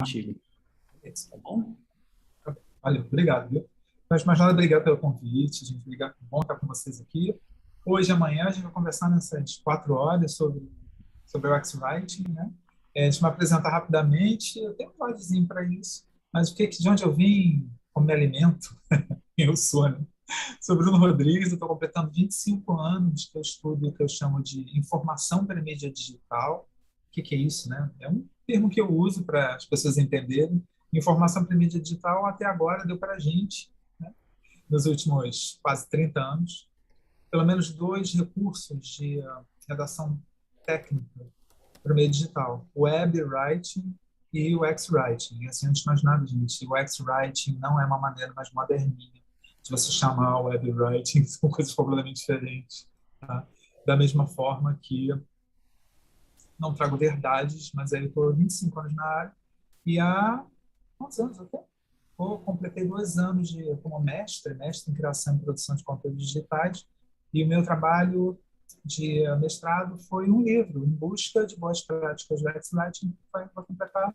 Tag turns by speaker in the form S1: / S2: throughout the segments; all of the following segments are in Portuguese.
S1: Chile.
S2: Isso, tá bom? Tá bem. Valeu, obrigado, viu? Mas mais nada, obrigado pelo convite, gente. Obrigado, bom estar com vocês aqui. Hoje e amanhã a gente vai conversar nessas 4 horas sobre o X-Writing, né? Deixa eu me apresentar rapidamente. Eu tenho um slidezinho para isso, mas de onde eu vim, como me alimento, quem eu sou, né? Sou Bruno Rodrigues, eu estou completando 25 anos que eu estudo o que eu chamo de informação para mídia digital. O que é isso, né? É um termo que eu uso para as pessoas entenderem. Informação para mídia digital até agora deu para a gente, né, nos últimos quase 30 anos, pelo menos dois recursos de redação técnica para o meio digital: o web writing e o X-Writing. E assim, antes de mais nada, gente, o X-Writing não é uma maneira mais moderninha de você chamar o web writing, são coisas completamente diferentes. Tá? Da mesma forma que não trago verdades, mas aí eu estou 25 anos na área e há quantos anos até? Eu completei 2 anos como mestre em criação e produção de conteúdos digitais, e o meu trabalho de mestrado foi um livro, Em Busca de Boas Práticas do X-Writing, que vai completar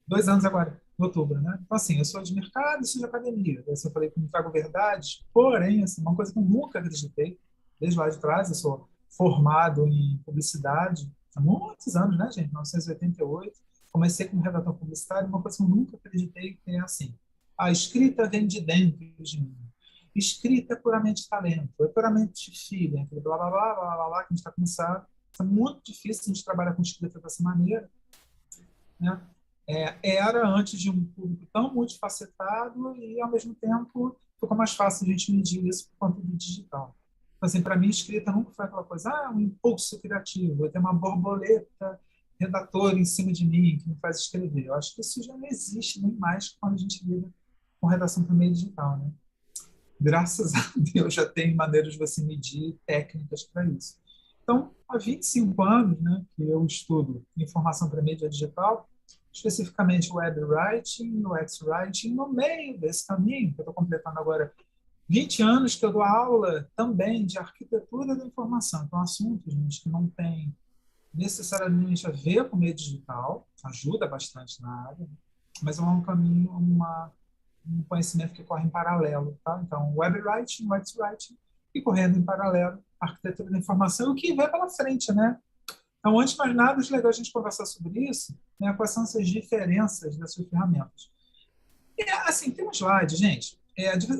S2: 2 anos agora, em outubro, né? Então, assim, eu sou de mercado e sou de academia. Assim, eu falei que não trago verdades, porém, assim, uma coisa que eu nunca acreditei, desde lá de trás, eu sou formado em publicidade há muitos anos, né, gente? 1988. Comecei como redator publicitário, uma coisa que eu nunca acreditei que é assim: a escrita vem de dentro de mim. Escrita é puramente talento, é puramente feeling, aquele blá, blá, blá, blá, blá, blá, que a gente está cansado. É muito difícil a gente trabalhar com escrita dessa maneira, né? Era antes de um público tão multifacetado e, ao mesmo tempo, ficou mais fácil a gente medir isso por conta do digital. Então, assim, para mim, escrita nunca foi aquela coisa, um impulso criativo, eu tenho uma borboleta redatora em cima de mim que me faz escrever. Eu acho que isso já não existe nem mais quando a gente lida com redação por meio digital, né? Graças a Deus já tem maneiras de você medir técnicas para isso. Então, há 25 anos, né, que eu estudo informação para mídia digital, especificamente o web writing, o X-writing. No meio desse caminho, que eu estou completando agora 20 anos, que eu dou aula também de arquitetura da informação. Então, assuntos, gente, que não tem necessariamente a ver com meio digital, ajuda bastante na área, mas é um caminho, um conhecimento que corre em paralelo, tá? Então, web writing, UX writing, e correndo em paralelo, arquitetura da informação, o que vem pela frente, né? Então, antes de mais nada, é legal a gente conversar sobre isso, né? Quais são essas diferenças dessas ferramentas. E, assim, tem um slide, gente,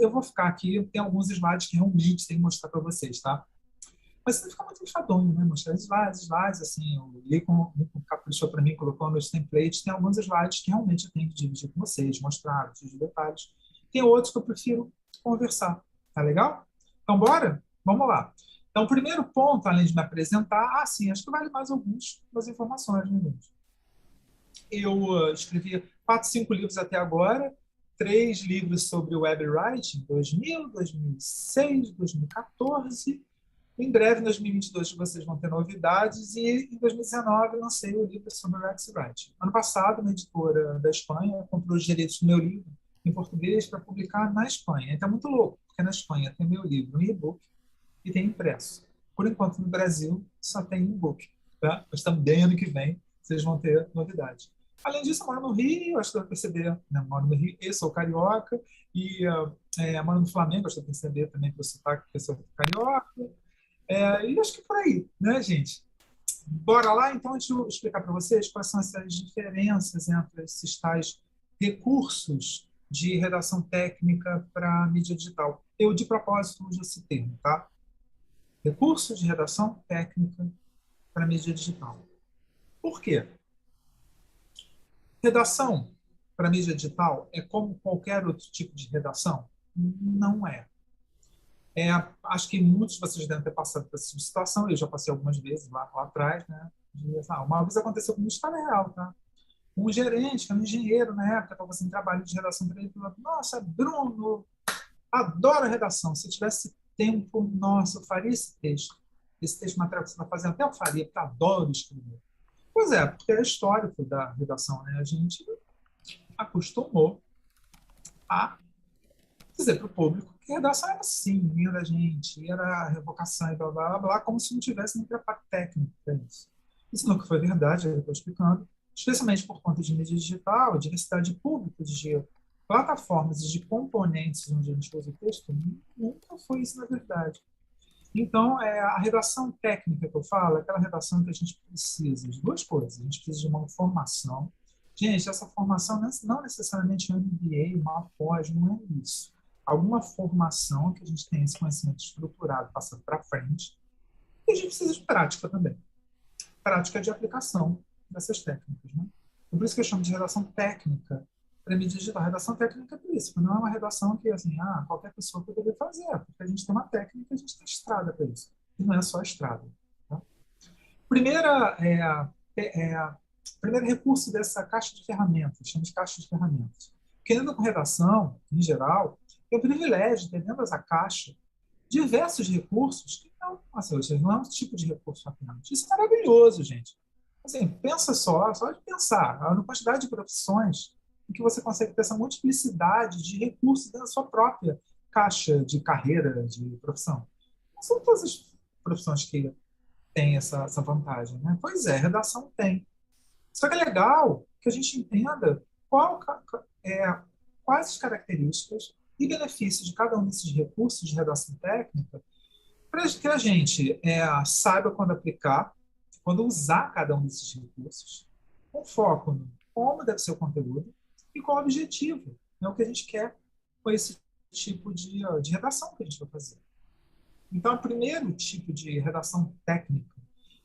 S2: eu vou ficar aqui, tem alguns slides que realmente tem que mostrar para vocês, tá? Mas você fica muito enfadonho, né? Mostrar slides, assim, o Lincoln caprichou para mim, colocou nos templates, tem alguns slides que realmente eu tenho que dividir com vocês, mostrar os detalhes. Tem outros que eu prefiro conversar, tá legal? Então, bora? Vamos lá. Então, o primeiro ponto, além de me apresentar, sim, acho que vale mais algumas das informações, né, gente? Eu escrevi 4, 5 livros até agora, 3 livros sobre web writing, 2000, 2006, 2014. Em breve, em 2022, vocês vão ter novidades e em 2019 lancei o livro sobre o Rex Writing. Ano passado, uma editora da Espanha comprou os direitos do meu livro em português para publicar na Espanha. Então é muito louco, porque na Espanha tem meu livro em e-book e tem impresso. Por enquanto, no Brasil, só tem e-book. Tá? Mas também ano que vem vocês vão ter novidades. Além disso, eu moro no Rio, acho que vai perceber, né? Eu moro no Rio, eu sou carioca, e moro no Flamengo, acho que vai perceber também pelo sotaque que eu sou carioca. E acho que por aí, né, gente? Bora lá, então, deixa eu explicar para vocês quais são essas diferenças entre esses tais recursos de redação técnica para mídia digital. Eu, de propósito, uso esse termo, tá? Recursos de redação técnica para mídia digital. Por quê? Redação para mídia digital é como qualquer outro tipo de redação? Não é. Acho que muitos de vocês devem ter passado por essa situação, eu já passei algumas vezes lá atrás, né? Uma vez aconteceu comigo, história real, tá? Um gerente, que é um engenheiro na época, estava fazendo trabalho de redação para ele, falou: Nossa, Bruno, adoro redação. Se eu tivesse tempo, nossa, eu faria esse texto. Esse texto material que você está fazendo, até eu faria, porque eu adoro escrever. Pois é, porque é histórico da redação, né? A gente acostumou a dizer para o público que a redação era assim, vinha da gente, era revocação e blá, blá, blá, como se não tivesse nem preparo técnico para isso. Isso nunca foi verdade, eu estou explicando. especialmente por conta de mídia digital, diversidade pública de plataformas e de componentes onde a gente usa o texto, nunca foi isso na verdade. Então, a redação técnica que eu falo é aquela redação que a gente precisa de duas coisas. A gente precisa de uma formação. Gente, essa formação não necessariamente é um MBA, uma pós, não é isso. Alguma formação que a gente tenha esse conhecimento estruturado, passando para frente. E a gente precisa de prática também. Prática de aplicação dessas técnicas. Né? Por isso que eu chamo de redação técnica para mídia digital. Redação técnica é por isso, não é uma redação que assim, qualquer pessoa poderia fazer, porque a gente tem uma técnica, a gente tem estrada para isso. E não é só estrada. Tá? Primeira, primeiro recurso dessa caixa de ferramentas, chama de caixa de ferramentas. Querendo com redação, em geral, tem o privilégio de ter dentro dessa caixa diversos recursos que não, assim, ou seja, não é um tipo de recurso apenas. Isso é maravilhoso, gente. Assim, pensa só de pensar, a quantidade de profissões em que você consegue ter essa multiplicidade de recursos dentro da sua própria caixa de carreira, de profissão. Não são todas as profissões que têm essa vantagem, né? Pois é, redação tem. Só que é legal que a gente entenda é, quais as características e benefícios de cada um desses recursos de redação técnica para que a gente saiba quando aplicar, quando usar cada um desses recursos, com foco no como deve ser o conteúdo e qual o objetivo, né, o que a gente quer com esse tipo de redação que a gente vai fazer. Então, o primeiro tipo de redação técnica,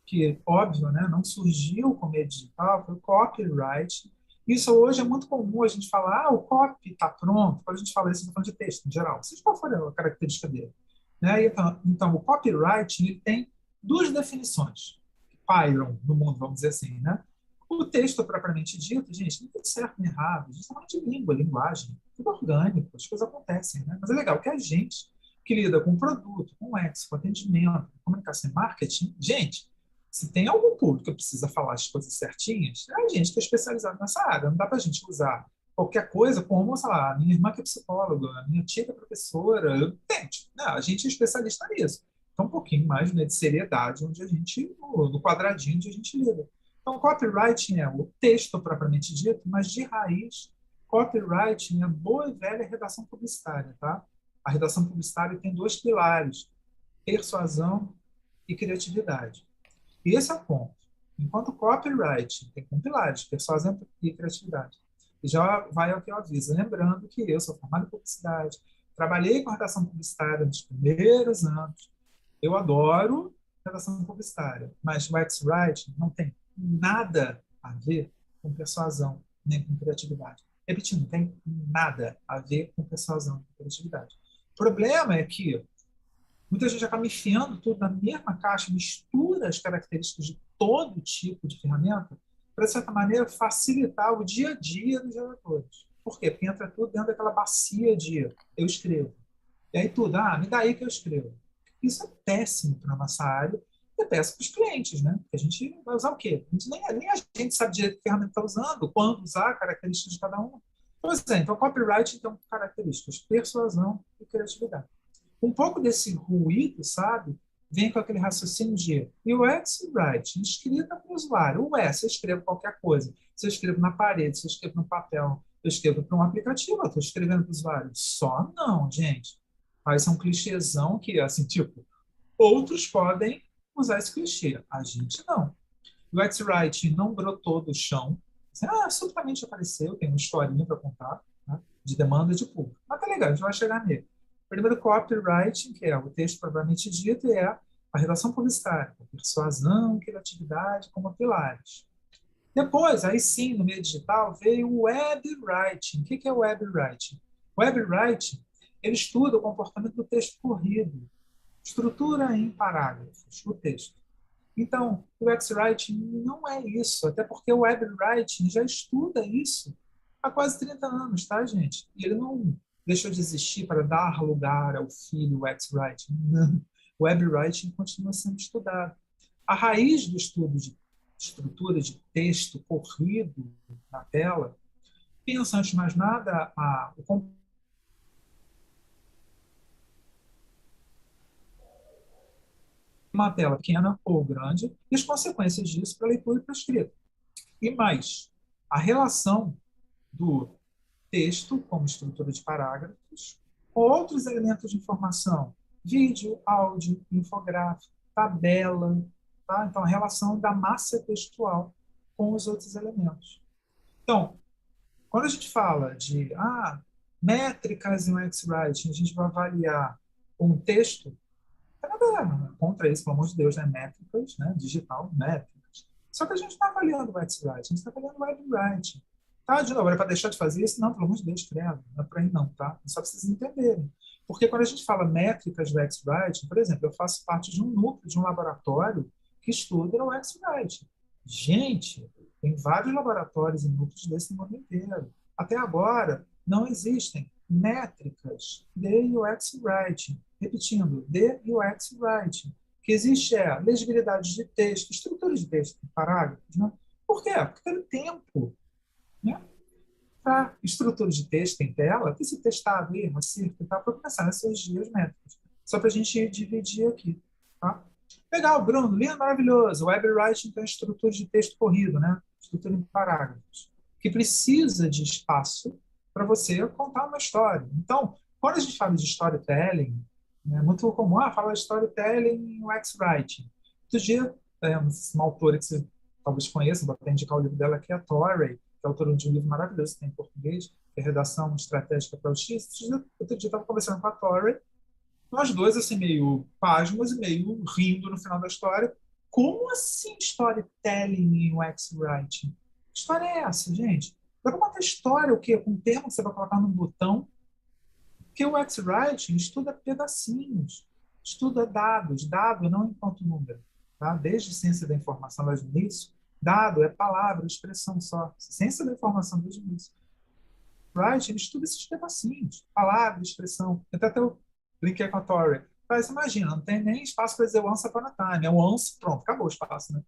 S2: que, óbvio, né, não surgiu com meio digital, foi o copyright. Isso hoje é muito comum a gente falar, o copy está pronto, quando a gente fala isso, falando de texto em geral, seja qual for a característica dele. Né? Então, o copyright ele tem duas definições que pairam no mundo, vamos dizer assim. Né? O texto propriamente dito, gente, não tem certo nem errado, a gente está falando de língua, linguagem, tudo orgânico, as coisas acontecem. Né? Mas é legal que a gente que lida com produto, com UX, com atendimento, com comunicação e marketing, gente, se tem algum público que precisa falar as coisas certinhas, é a gente que é especializado nessa área. Não dá para a gente usar qualquer coisa como, sei lá, a minha irmã que é psicóloga, a minha tia que é professora, entende? Não, a gente é especialista nisso. Então, um pouquinho mais, né, de seriedade onde a gente, no quadradinho onde a gente lida. Então, copywriting é o texto propriamente dito, mas de raiz, copywriting é boa e velha redação publicitária, tá? A redação publicitária tem dois pilares: persuasão e criatividade. E esse é o ponto. Enquanto copyright tem como pilares persuasão e criatividade. E já vai ao que eu aviso. Lembrando que eu sou formado em publicidade, trabalhei com redação publicitária nos primeiros anos. Eu adoro redação publicitária, mas o X-Writing não tem nada a ver com persuasão nem com criatividade. Repetindo, não tem nada a ver com persuasão e criatividade. O problema é que muita gente acaba enfiando tudo na mesma caixa, mistura as características de todo tipo de ferramenta para, de certa maneira, facilitar o dia a dia dos redatores. Por quê? Porque entra tudo dentro daquela bacia de eu escrevo. E aí tudo, me dá aí que eu escrevo. Isso é péssimo para a nossa área e é péssimo para os clientes, né? Porque a gente vai usar o quê? Nem a gente sabe direito que ferramenta está usando, quando usar, características de cada uma. Pois é, então copyright tem características, persuasão e criatividade. Um pouco desse ruído, sabe, vem com aquele raciocínio de UX e Writing, escrita para o usuário. O S, eu escrevo qualquer coisa. Se eu escrevo na parede, se eu escrevo no papel, eu escrevo para um aplicativo, eu estou escrevendo para o usuário. Só não, gente. Aí isso é um clichêzão que, assim, tipo, outros podem usar esse clichê. A gente não. O X-Writing não brotou do chão. Assim, subitamente apareceu, tem uma historinha para contar, né, de demanda de público. Mas tá legal, a gente vai chegar nele. Primeiro, copywriting, que é o texto propriamente dito, e é a redação publicitária, a persuasão, criatividade como pilares. Depois, aí sim, no meio digital, veio o web writing. O que é o web writing? O web writing, ele estuda o comportamento do texto corrido, estrutura em parágrafos, o texto. Então, o UX-Writing não é isso, até porque o Web-Writing já estuda isso há quase 30 anos, tá, gente? E ele não deixou de existir para dar lugar ao filho UX-Writing, não. O Web-Writing continua sendo estudado. A raiz do estudo de estrutura de texto corrido na tela, pensa, antes de mais nada, uma tela pequena ou grande e as consequências disso para a leitura e para a escrita. E mais, a relação do texto, como estrutura de parágrafos, com outros elementos de informação, vídeo, áudio, infográfico, tabela, tá? Então, a relação da massa textual com os outros elementos. Então, quando a gente fala de métricas em UX-Writing, a gente vai avaliar um texto, não tem nada contra isso, pelo amor de Deus, né? Métricas, né? Digital, métricas. Só que a gente está avaliando o UX-Writing, a gente está avaliando o Web-Writing. Tá, de novo, é para deixar de fazer isso? Não, pelo amor de Deus, credo. Não é por aí não, tá? Só para vocês entenderem. Porque quando a gente fala métricas do UX-Writing, por exemplo, eu faço parte de um núcleo, de um laboratório que estuda o UX-Writing. Gente, tem vários laboratórios e núcleos desse mundo inteiro. Até agora, não existem métricas de UX Writing. Repetindo, de UX Writing. O que existe é legibilidade de texto, estrutura de texto, parágrafos. Né? Por quê? Porque teve tempo. Né? Para estrutura de texto em tela, tem esse testado aí, acerto, tá? Para começar nessas dias métricas. Só para a gente dividir aqui. Tá? Legal, Bruno, lindo, maravilhoso. Web Writing tem estrutura de texto corrido, né? Estrutura em parágrafos, que precisa de espaço para você contar uma história. Então, quando a gente fala de storytelling, é muito comum, falar de storytelling em UX Writing. Outro dia, uma autora que você talvez conheça, vou até indicar o livro dela, que é a Torrey, que é autora de um livro maravilhoso que tem em português, que é Redação Estratégica para o X. Outro dia eu estava conversando com a Torrey, nós dois, assim, meio pasmos e meio rindo no final da história. Como assim storytelling em UX Writing? Que história é essa, gente? Dá para contar história, o quê? Com um termo que você vai colocar num botão? Porque o UX Writing estuda pedacinhos, estuda dados, dado não enquanto número. Tá? Desde ciência da informação lá do início, dado é palavra, expressão só. Ciência da informação desde o início. Writing estuda esses pedacinhos, palavra, expressão. Até eu brinquei com a Tori. Mas imagina, não tem nem espaço para dizer once upon a time. É once, pronto, acabou o espaço, né?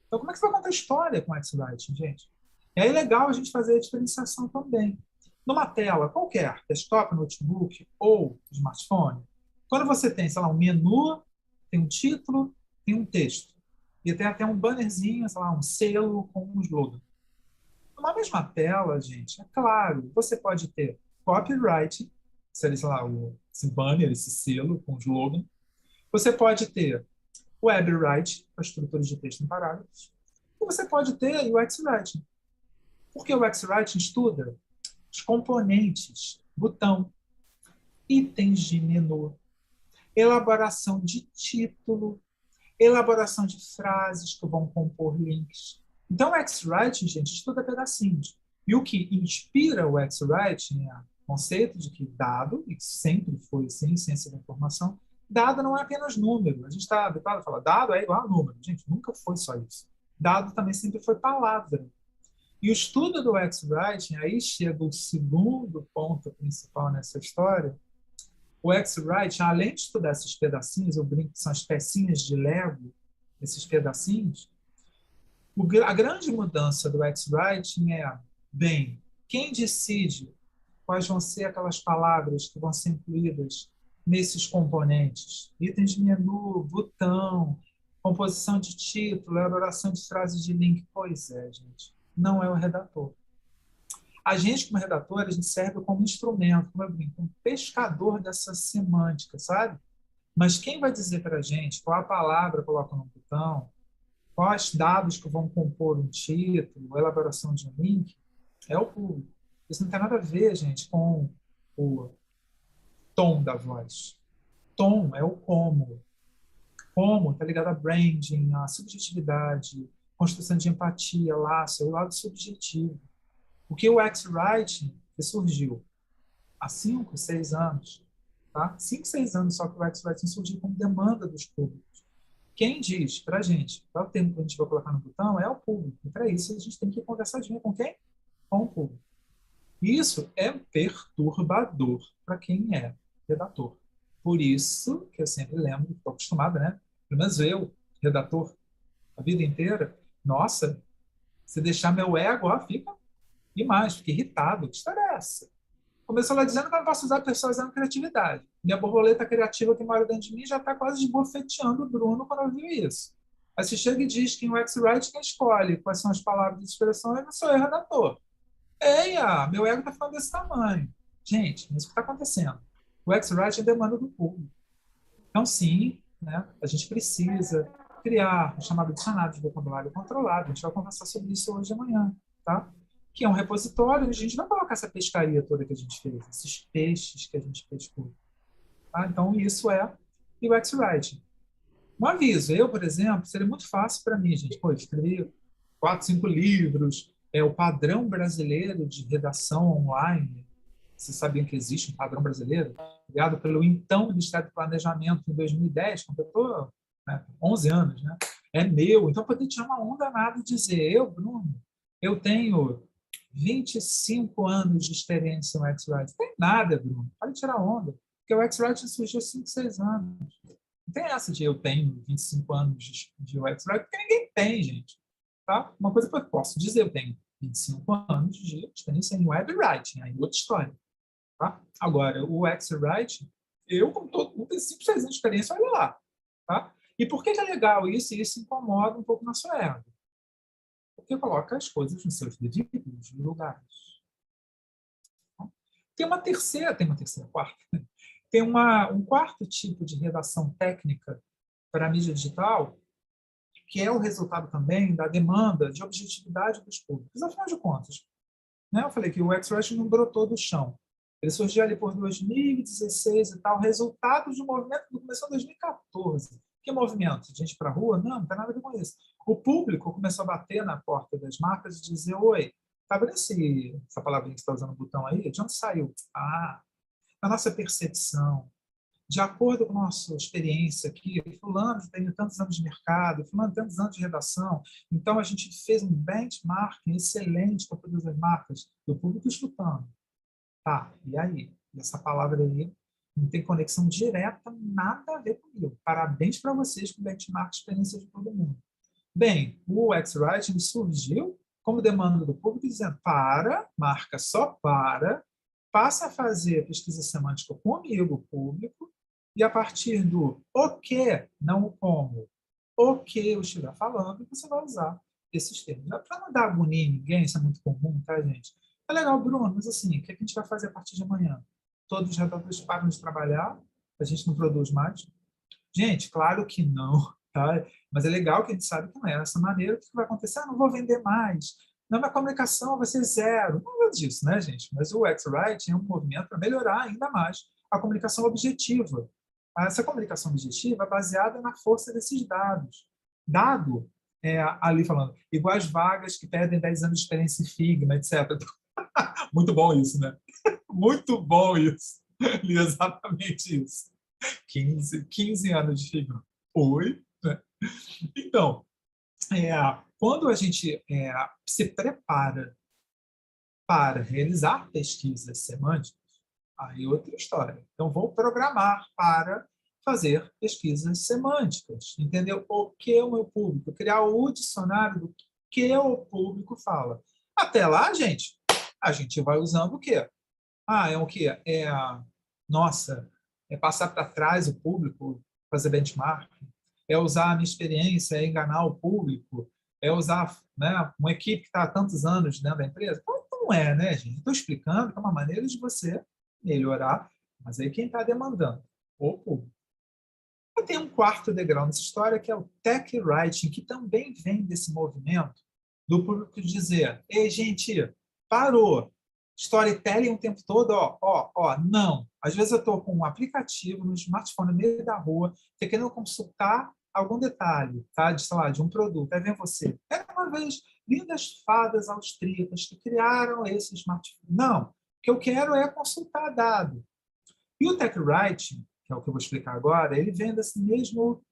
S2: Então, como é que você vai contar história com X-Writing, gente? E aí é legal a gente fazer a diferenciação também. Numa tela qualquer, desktop, notebook ou smartphone, quando você tem, sei lá, um menu, tem um título, tem um texto. E tem até um bannerzinho, sei lá, um selo com um slogan. Numa mesma tela, gente, é claro, você pode ter copyright, sei lá, esse banner, esse selo com slogan. Você pode ter web writing, a estrutura de texto em parágrafos. E você pode ter UX writing. Porque o UX writing estuda os componentes, botão, itens de menu, elaboração de título, elaboração de frases que vão compor links. Então, o X-Writing, gente, estuda pedacinhos. E o que inspira o X-Writing é o conceito de que dado, e sempre foi assim, ciência da informação, dado não é apenas número. A gente está habituado a falar dado é igual a número. Gente, nunca foi só isso. Dado também sempre foi palavra. E o estudo do X-Writing, aí chega o segundo ponto principal nessa história. O X-Writing, além de estudar esses pedacinhos, eu brinco que são as pecinhas de Lego, esses pedacinhos, a grande mudança do X-Writing é, bem, quem decide quais vão ser aquelas palavras que vão ser incluídas nesses componentes? Itens de menu, botão, composição de título, elaboração de frases de link. Pois é, gente, não é o redator. A gente, como redator, a gente serve como instrumento, como eu brinco, um pescador dessa semântica, sabe? Mas quem vai dizer para a gente qual a palavra coloca no botão, quais dados que vão compor um título, a elaboração de um link, é o público. Isso não tem nada a ver, gente, com o tom da voz. Tom é o como. Como está ligado a branding, a subjetividade, construção de empatia, laço, é o lado subjetivo. O que o X-Writing, que surgiu há 5, 6 anos, tá? 5, 6 anos só que o X-Writing surgiu como demanda dos públicos. Quem diz para a gente qual é o termo que a gente vai colocar no botão é o público. E para isso a gente tem que conversar com quem? Com o público. Isso é perturbador para quem é redator. Por isso que eu sempre lembro, estou acostumado, né? Pelo menos eu, redator, a vida inteira, nossa, se deixar meu ego, fica demais, fica irritado. Que história é essa? Começou lá dizendo que eu não posso usar pessoas usando criatividade. Minha borboleta criativa que mora dentro de mim já está quase esbofeteando o Bruno quando eu vi isso. Aí você chega e diz que em UX Writing quem escolhe quais são as palavras de expressão, eu não sou eu, redator. Eia, meu ego está ficando desse tamanho. Gente, mas o que está acontecendo? O UX Writing é demanda do público. Então, sim, né, a gente precisa criar o chamado dicionário de vocabulário controlado. A gente vai conversar sobre isso hoje de manhã, tá? Que é um repositório onde a gente vai colocar essa pescaria toda que a gente fez, esses peixes que a gente pescou. Tá? Então, isso é UX Writing. Um aviso, eu, por exemplo, seria muito fácil para mim, gente. Pô, escrevi 4, 5 livros, é o padrão brasileiro de redação online. Vocês sabiam que existe um padrão brasileiro? Criado pelo então Ministério do Planejamento em 2010, completou, né, 11 anos, né? É meu. Então, poder tirar uma onda nada e dizer, eu, Bruno, eu tenho 25 anos de experiência no X-Writing. Não tem nada, Bruno. Pode tirar onda. Porque o X-Writing surgiu há 5, 6 anos. Não tem essa de eu tenho 25 anos de UX Writing, porque ninguém tem, gente. Tá? Uma coisa que eu posso dizer, eu tenho 25 anos de experiência em Web Writing, aí outra história. Tá? Agora, o UX Writing, eu, como todo mundo, tenho 5, 6 anos de experiência, olha lá. Tá? E por que é legal isso? E isso incomoda um pouco na sua ego. Porque coloca as coisas nos seus devidos lugares. Tem uma terceira, quarta. Tem um quarto tipo de redação técnica para a mídia digital, que é o resultado também da demanda de objetividade dos públicos. Afinal de contas, né, eu falei que o X-Rush não brotou do chão. Ele surgiu ali por 2016 e tal, resultado de um movimento que começou em 2014. Que movimento? Gente para a rua? Não tem nada a ver com isso. O público começou a bater na porta das marcas e dizer, oi, tá vendo essa palavrinha que você está usando o botão aí? De onde saiu? Ah, a nossa percepção, de acordo com a nossa experiência aqui, fulano tem tantos anos de mercado, fulano tem tantos anos de redação, então a gente fez um benchmarking excelente para todas as marcas, do público escutando. Tá, e aí? E essa palavra aí não tem conexão direta, nada a ver comigo. Parabéns para vocês com o benchmark de experiência de todo mundo. Bem, o X-Writing surgiu como demanda do público, dizendo, marca só passa a fazer pesquisa semântica comigo, público, e a partir do o que, não o como, o que eu estiver falando, você vai usar esses termos. Para não dar agonia em ninguém, isso é muito comum, tá, gente? É legal, Bruno, mas assim, o que a gente vai fazer a partir de amanhã? Todos os redatores param de trabalhar, a gente não produz mais? Gente, claro que não, tá? Mas é legal que a gente sabe que não é dessa maneira. O que vai acontecer? Ah, não vou vender mais. Não, minha comunicação vai ser zero. Não é nada disso, né, gente? Mas o X-Writing é um movimento para melhorar ainda mais a comunicação objetiva. Essa comunicação objetiva é baseada na força desses dados. Dado, ali falando, iguais vagas que pedem 10 anos de experiência em Figma, etc. Muito bom isso, né? Muito bom isso. Li exatamente isso. 15 anos de Figma. Oi? Né? Então, é, quando a gente se prepara para realizar pesquisas semânticas, aí outra história. Então, vou programar para fazer pesquisas semânticas, entendeu? O que o meu público, criar o dicionário do que o público fala. Até lá, gente, a gente vai usando o quê? Ah, é o quê? Nossa, é passar para trás o público, fazer benchmark, é usar a minha experiência, é enganar o público, é usar, né, uma equipe que está há tantos anos dentro da empresa. Então, não é, né, gente? Estou explicando que é uma maneira de você melhorar, mas aí quem está demandando? O público. E tem um quarto degrau nessa história, que é o tech writing, que também vem desse movimento do público dizer, ei, gente, parou, storytelling o tempo todo, não. Às vezes eu estou com um aplicativo no smartphone no meio da rua, querendo consultar algum detalhe, tá? Sei lá, de um produto. Aí vem você. Era uma vez lindas fadas austríacas que criaram esse smartphone. Não. O que eu quero é consultar dado. E o tech writing, que é o que eu vou explicar agora, ele vem desse mesmo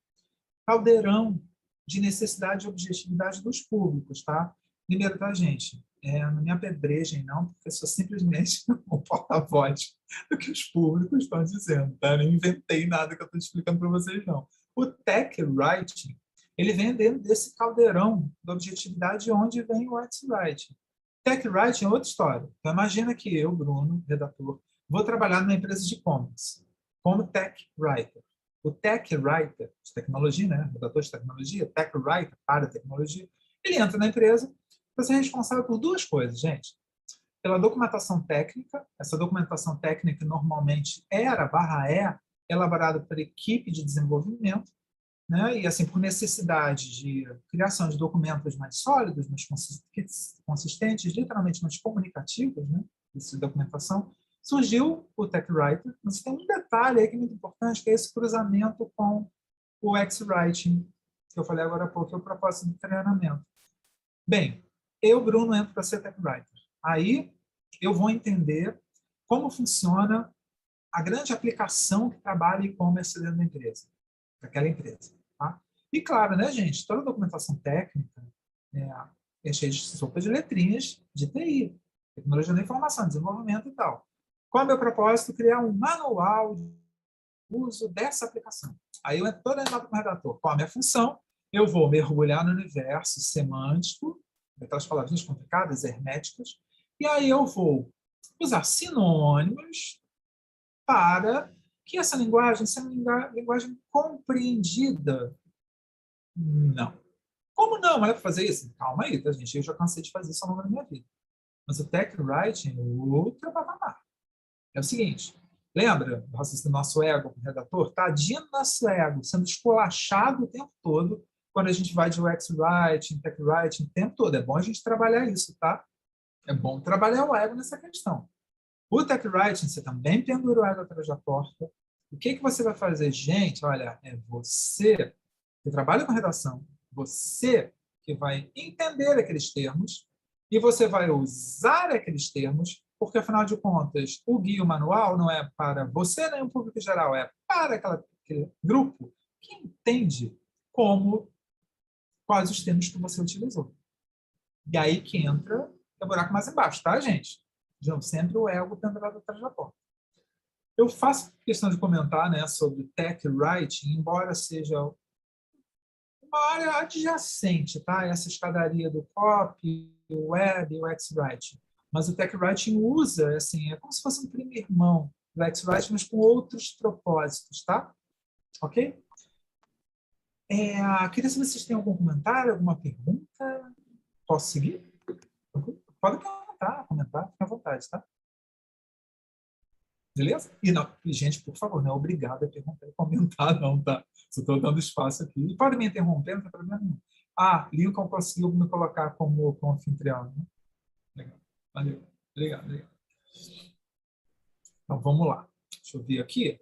S2: caldeirão de necessidade e objetividade dos públicos, tá? Primeiro, tá, gente? Não me apedrejem, não, porque eu sou simplesmente um porta-voz do que os públicos estão dizendo, tá? Eu não inventei nada que eu estou explicando para vocês, não. O tech writing, ele vem dentro desse caldeirão da objetividade onde vem o X-Writing. Tech writing é outra história. Então, imagina que eu, Bruno, redator, vou trabalhar numa empresa de e-commerce como tech writer. o Tech Writer de tecnologia, né? Redator de tecnologia, Tech Writer para tecnologia, ele entra na empresa para ser responsável por duas coisas, gente. Pela documentação técnica, essa documentação técnica normalmente é elaborada por equipe de desenvolvimento, né? E assim, por necessidade de criação de documentos mais sólidos, mais consistentes, literalmente mais comunicativos, né? Essa documentação, surgiu o Tech Writer, mas tem um detalhe aí que é muito importante, que é esse cruzamento com o X-Writing, que eu falei agora há pouco, que é o propósito do treinamento. Bem, eu, Bruno, entro para ser Tech Writer. Aí eu vou entender como funciona a grande aplicação que trabalha e-commerce dentro da empresa, daquela empresa. Tá? E claro, né, gente, toda a documentação técnica é cheia de sopa de letrinhas de TI, tecnologia da informação, desenvolvimento e tal. Qual é o meu propósito? Criar um manual de uso dessa aplicação. Aí eu entro toda a etapa como redator. Qual a minha função? Eu vou mergulhar no universo semântico, daquelas palavrinhas complicadas, herméticas, e aí eu vou usar sinônimos para que essa linguagem seja uma linguagem compreendida. Não. Como não? Mas é para fazer isso? Calma aí, tá, gente? Eu já cansei de fazer isso ao longo da minha vida. Mas o Tech Writing é outro patamar. É o seguinte, lembra do raciocínio do nosso ego como redator? Tadinho do nosso ego, sendo esculachado o tempo todo quando a gente vai de UX Writing, Tech Writing, o tempo todo. É bom a gente trabalhar isso, tá? É bom trabalhar o ego nessa questão. O Tech Writing, você também pendura o ego atrás da porta. O que você vai fazer? Gente, olha, é você que trabalha com redação, você que vai entender aqueles termos e você vai usar aqueles termos, porque, afinal de contas, o guia, o manual, não é para você nem o público geral, é para aquele grupo que entende quais os termos que você utilizou. E aí que entra o buraco mais embaixo, tá, gente? Sempre o ego pendurado atrás da porta. Eu faço questão de comentar, né, sobre Tech Writing, embora seja uma área adjacente, tá? Essa escadaria do copy, o web e o X-Writing. Mas o Tech Writing usa, assim, é como se fosse um primo irmão do X-Writing, mas com outros propósitos, tá? Ok? Queria saber se vocês têm algum comentário, alguma pergunta. Posso seguir? Pode comentar, fica à vontade, tá? Beleza? E, não, gente, por favor, não é obrigado a perguntar e comentar, não, tá? Só estou dando espaço aqui. E pode me interromper, não tem problema nenhum. Lincoln conseguiu me colocar como anfitrião, né? Legal. Valeu. Obrigado, obrigado. Então, vamos lá. Deixa eu ver aqui.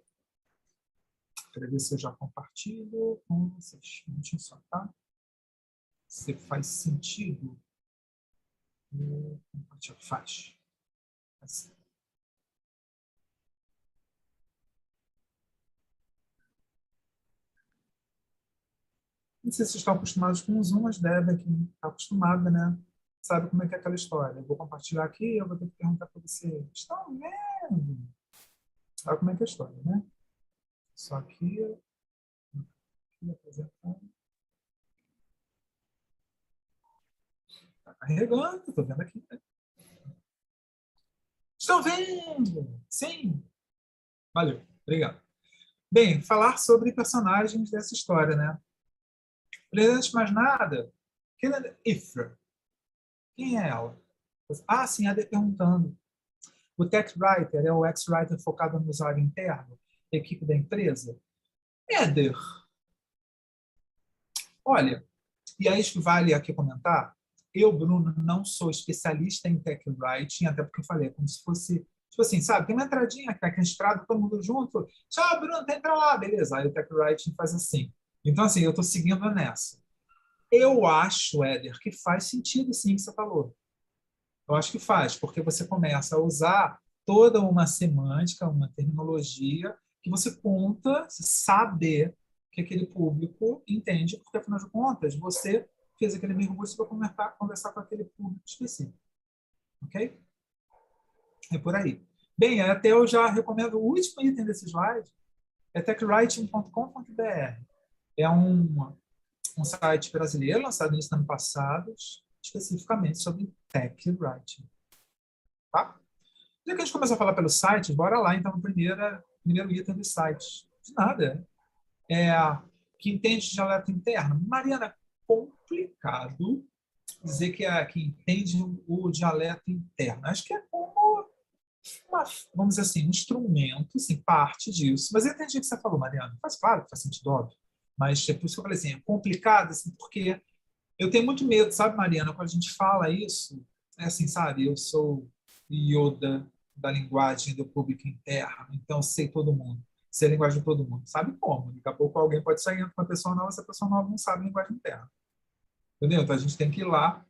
S2: Quero ver se eu já compartilho com vocês. Um minutinho só, tá? Se faz sentido. Compartilhar. Faz. Faz. Não sei se vocês estão acostumados com o Zoom, mas devem, quem está acostumado, né? Sabe como é que é aquela história. Eu vou compartilhar aqui e eu vou ter que perguntar para você. Estão vendo? Sabe como é que é a história, né? Só que apresentando. Está carregando, estou vendo aqui. Né? Estão vendo? Sim. Valeu, obrigado. Bem, falar sobre personagens dessa história, né? Antes de mais nada, quem é Ifra? Quem é ela? Sim, a D perguntando. O Tech Writer é o X-Writer focado no usuário interno, equipe da empresa? Éder, olha, e aí acho que vale aqui comentar, eu, Bruno, não sou especialista em Tech Writing, até porque eu falei, é como se fosse, tipo assim, sabe, tem uma entradinha, que é aquela estrada, todo mundo junto, tchau, Bruno, tem pra lá, beleza, aí o Tech Writing faz assim. Então, assim, eu estou seguindo nessa. Eu acho, Éder, que faz sentido, sim, o que você falou. Eu acho que faz, porque você começa a usar toda uma semântica, uma terminologia que você conta, você sabe que aquele público entende, porque, afinal de contas, você fez aquele mergulho para conversar com aquele público específico. Ok? É por aí. Bem, até eu já recomendo o último item desse slide, é techwriting.com.br. É um site brasileiro, lançado no ano passado, especificamente sobre tech writing. Tá? Já que a gente começou a falar pelo site, bora lá, então, no primeiro item do site. De nada. é, que entende de dialeto interno. Mariana, é complicado dizer que entende o dialeto interno. Acho que é como vamos dizer assim, um instrumento, assim, parte disso. Mas eu entendi o que você falou, Mariana. Faz claro, faz sentido, óbvio. Mas é por isso que eu falei assim, é complicado, assim, porque eu tenho muito medo, sabe, Mariana, quando a gente fala isso, é assim, sabe, eu sou Yoda da linguagem do público interno, então sei todo mundo, sei a linguagem de todo mundo. Sabe como? Daqui a pouco alguém pode sair com uma pessoa nova, essa pessoa nova não sabe a linguagem interna. Entendeu? Então a gente tem que ir lá,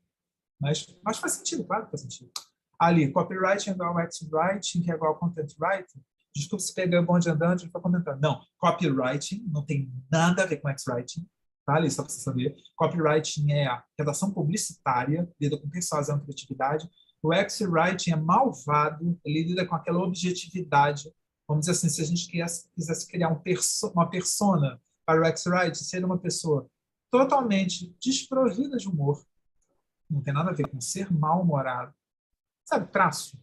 S2: mas faz sentido, claro que faz sentido. Ali, copywriting é igual UX writing, que é igual content writing. Desculpa se pegar o bonde andando, a gente vai comentar. Não, copywriting não tem nada a ver com UX writing, tá, ali, só para você saber. Copywriting é a redação publicitária, lida com persuasão e criatividade. O UX writing é malvado, ele lida com aquela objetividade. Vamos dizer assim, se a gente quisesse criar uma persona para o UX writing, seria uma pessoa totalmente desprovida de humor, não tem nada a ver com ser mal-humorado. Sabe, traço.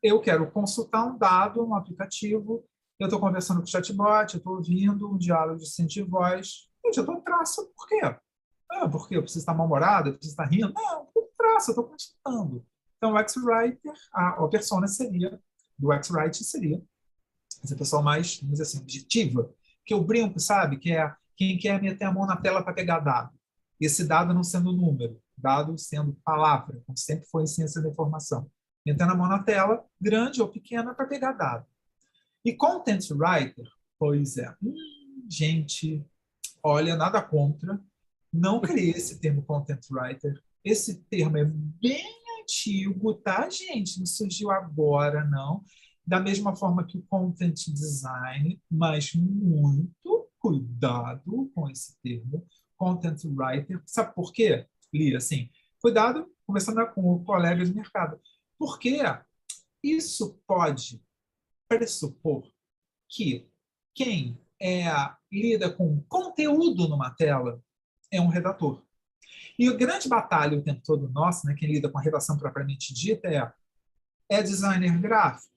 S2: Eu quero consultar um dado, um aplicativo, eu estou conversando com o chatbot, eu estou ouvindo um diálogo de sync de voz. Gente, eu estou traço, por quê? Ah, porque eu preciso estar mal-humorado, eu preciso estar rindo? Não, eu traço, eu estou consultando. Então, o X-Writer, a persona seria, do X-Writer seria essa pessoa mais, vamos dizer assim, objetiva, que eu brinco, sabe? Que é quem quer meter a mão na tela para pegar dado. Esse dado não sendo número, dado sendo palavra, como sempre foi em ciência da informação. Metendo a mão na tela, grande ou pequena, para pegar dado. E content writer, pois é, gente, olha, nada contra, não criei esse termo content writer. Esse termo é bem antigo, tá, gente? Não surgiu agora, não. Da mesma forma que o content design, mas muito cuidado com esse termo, content writer. Sabe por quê, Lia? Assim, cuidado, conversando com o colega de mercado. Porque isso pode pressupor que quem lida com conteúdo numa tela é um redator. E a grande batalha o tempo todo nosso, né, quem lida com a redação propriamente dita, é designer gráfico.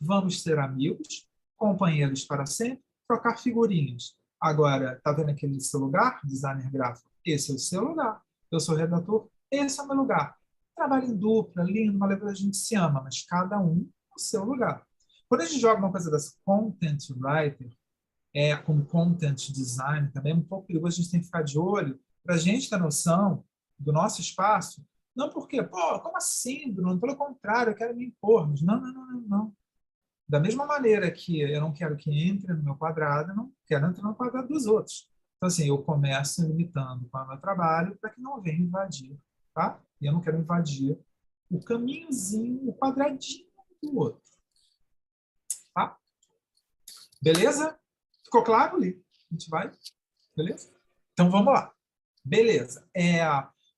S2: Vamos ser amigos, companheiros para sempre, trocar figurinhas. Agora, tá vendo aquele seu lugar, designer gráfico? Esse é o seu lugar. Eu sou redator, esse é o meu lugar. Trabalho em dupla, lindo, uma letra a gente se ama, mas cada um no seu lugar. Quando a gente joga uma coisa dessa, content writer, como content design, também é um pouco perigoso, a gente tem que ficar de olho para a gente ter noção do nosso espaço. Não porque, pô, como assim, Bruno? Pelo contrário, eu quero me impor. Mas não, não, não, não, não. Da mesma maneira que eu não quero que entre no meu quadrado, eu não quero entrar no quadrado dos outros. Então, assim, eu começo limitando com o meu trabalho para que não venha invadir, tá? E eu não quero invadir o caminhozinho, o quadradinho do outro, tá? Beleza? Ficou claro, Li? A gente vai? Beleza? Então, vamos lá. Beleza.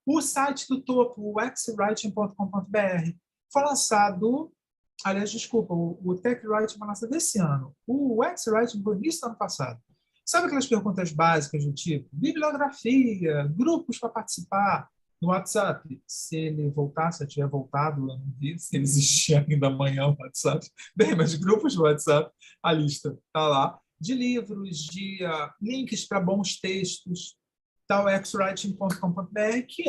S2: O site do topo, o xwriting.com.br, foi lançado, aliás, desculpa, o TechWriting foi lançado esse ano. O XWriting foi no início do ano passado. Sabe aquelas perguntas básicas do tipo bibliografia, grupos para participar no WhatsApp? Se ele voltar, se eu tiver voltado, eu não vi se ele existia ainda amanhã no WhatsApp. Bem, mas grupos do WhatsApp, a lista está lá. De livros, de links para bons textos, tal xwriting.com.br, que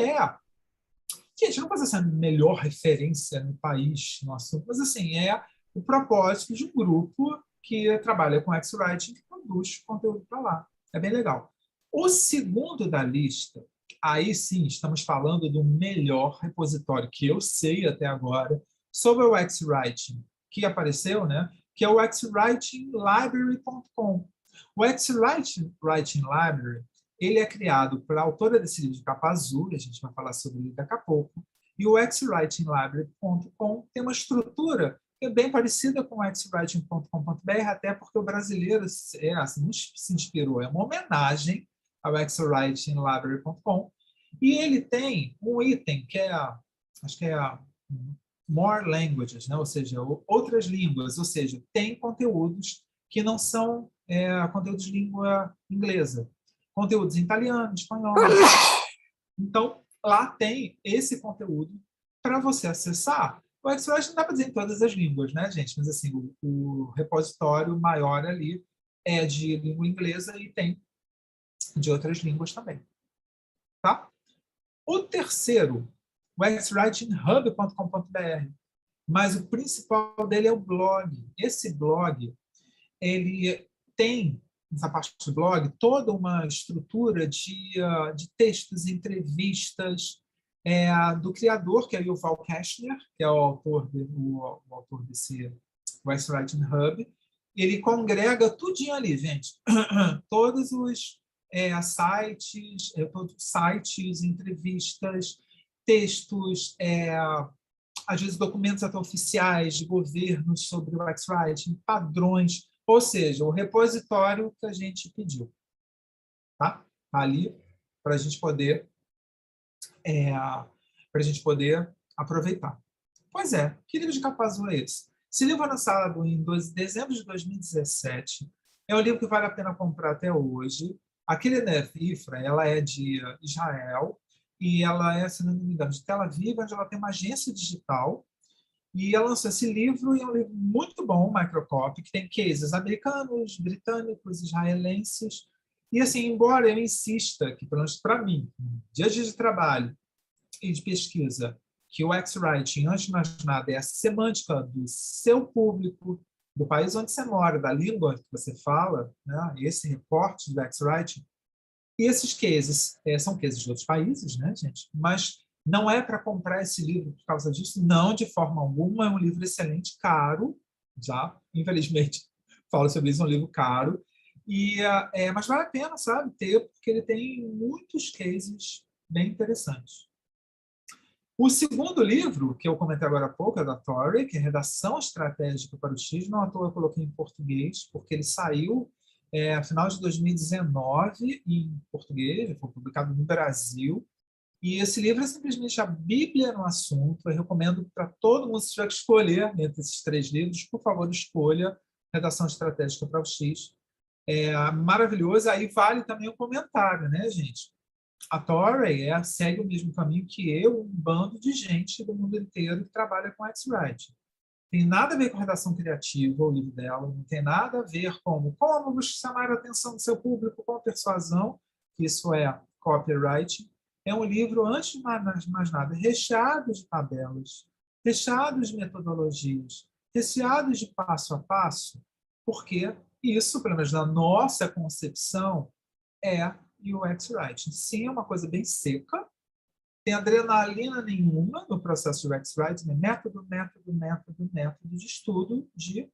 S2: gente, não pode ser a melhor referência no país, nossa, mas assim, é o propósito de um grupo que trabalha com X-Writing que produz conteúdo para lá. É bem legal. O segundo da lista, aí sim, estamos falando do melhor repositório que eu sei até agora sobre o X-Writing que apareceu, né? Que é o xwritinglibrary.com. O X-Writing Library ele é criado por autora desse livro de capa azul, a gente vai falar sobre ele daqui a pouco, e o xwritinglibrary.com tem uma estrutura que é bem parecida com o xwriting.com.br, até porque o brasileiro assim, se inspirou, é uma homenagem ao xwritinglibrary.com, e ele tem um item que acho que é a More Languages, né? Ou seja, outras línguas, ou seja, tem conteúdos que não são conteúdos de língua inglesa, conteúdos em italiano, espanhol. Então, lá tem esse conteúdo para você acessar. O Xwriting não dá para dizer em todas as línguas, né, gente? Mas, assim, o repositório maior ali é de língua inglesa e tem de outras línguas também. Tá? O terceiro, o xwritinghub.com.br, mas o principal dele é o blog. Esse blog, ele tem, nessa parte do blog, toda uma estrutura de textos, entrevistas do criador, que é o Yuval Kashner, que é o autor, o autor desse West Writing Hub. Ele congrega tudinho ali, gente. Todos os sites, entrevistas, textos, às vezes documentos até oficiais de governos sobre o X-Writing, padrões, ou seja, o repositório que a gente pediu. Tá? Ali para a gente poder aproveitar. Pois é, que livro de capa azul é esse? Esse livro foi lançado em dezembro de 2017. É um livro que vale a pena comprar até hoje. A Kyrianeth Ifra, ela é de Israel e ela é, se não me engano, de Tel Aviv, onde ela tem uma agência digital. E ela lançou esse livro, e é um livro muito bom, Microcopy, que tem cases americanos, britânicos, israelenses. E, assim, embora eu insista que, pelo menos para mim, dia a dia de trabalho e de pesquisa, que o X-Writing, antes de mais nada, é a semântica do seu público, do país onde você mora, da língua que você fala, né? Esse recorte do X-Writing. E esses cases são cases de outros países, né, gente? Mas não é para comprar esse livro por causa disso, não, de forma alguma. É um livro excelente, caro, já, infelizmente, falo sobre isso, é um livro caro. Mas vale a pena, sabe, ter, porque ele tem muitos cases bem interessantes. O segundo livro, que eu comentei agora há pouco, é da Torrey, que é Redação Estratégica para o X. Não à toa eu coloquei em português, porque ele saiu no final de 2019 em português, foi publicado no Brasil. E esse livro é simplesmente a Bíblia no assunto. Eu recomendo para todo mundo, se tiver que escolher entre esses três livros, por favor, escolha Redação Estratégica para o X. É maravilhoso. Aí vale também o comentário, né, gente? A Torrey segue o mesmo caminho que eu, um bando de gente do mundo inteiro que trabalha com X-Writing. Tem nada a ver com redação criativa, o livro dela, não tem nada a ver com como chamar a atenção do seu público com persuasão, que isso é copywriting. É um livro, antes de mais nada, recheado de tabelas, recheado de metodologias, recheado de passo a passo, porque isso, pelo menos na nossa concepção, é UX Writing. Sim, é uma coisa bem seca, tem adrenalina nenhuma no processo de UX Writing, é método de estudo de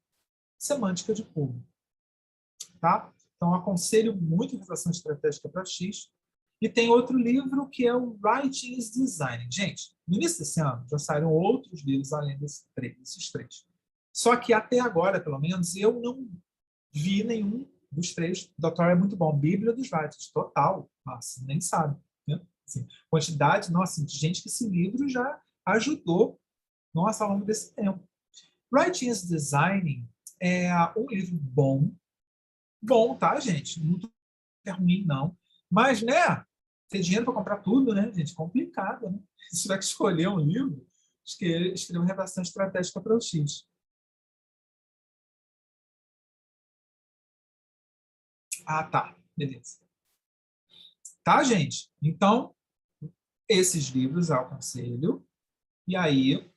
S2: semântica de público. Tá? Então, aconselho muito a redação estratégica para X. E tem outro livro que é o Writing is Designing. Gente, no início desse ano já saíram outros livros além desses três. Só que até agora, pelo menos, eu não vi nenhum dos três. O Dr. é muito bom. Bíblia dos Writers, total. Nossa, nem sabe. Né? Assim, quantidade, nossa, de gente que esse livro já ajudou, nossa, ao longo desse tempo. Writing is Designing é um livro bom, tá, gente? Não é ruim, não. Mas, né, ter dinheiro para comprar tudo, né, gente? Complicado, né? Se tiver que escolher um livro, escreva Redação Estratégica para o X. Ah, tá. Beleza. Tá, gente? Então, esses livros eu aconselho. E aí,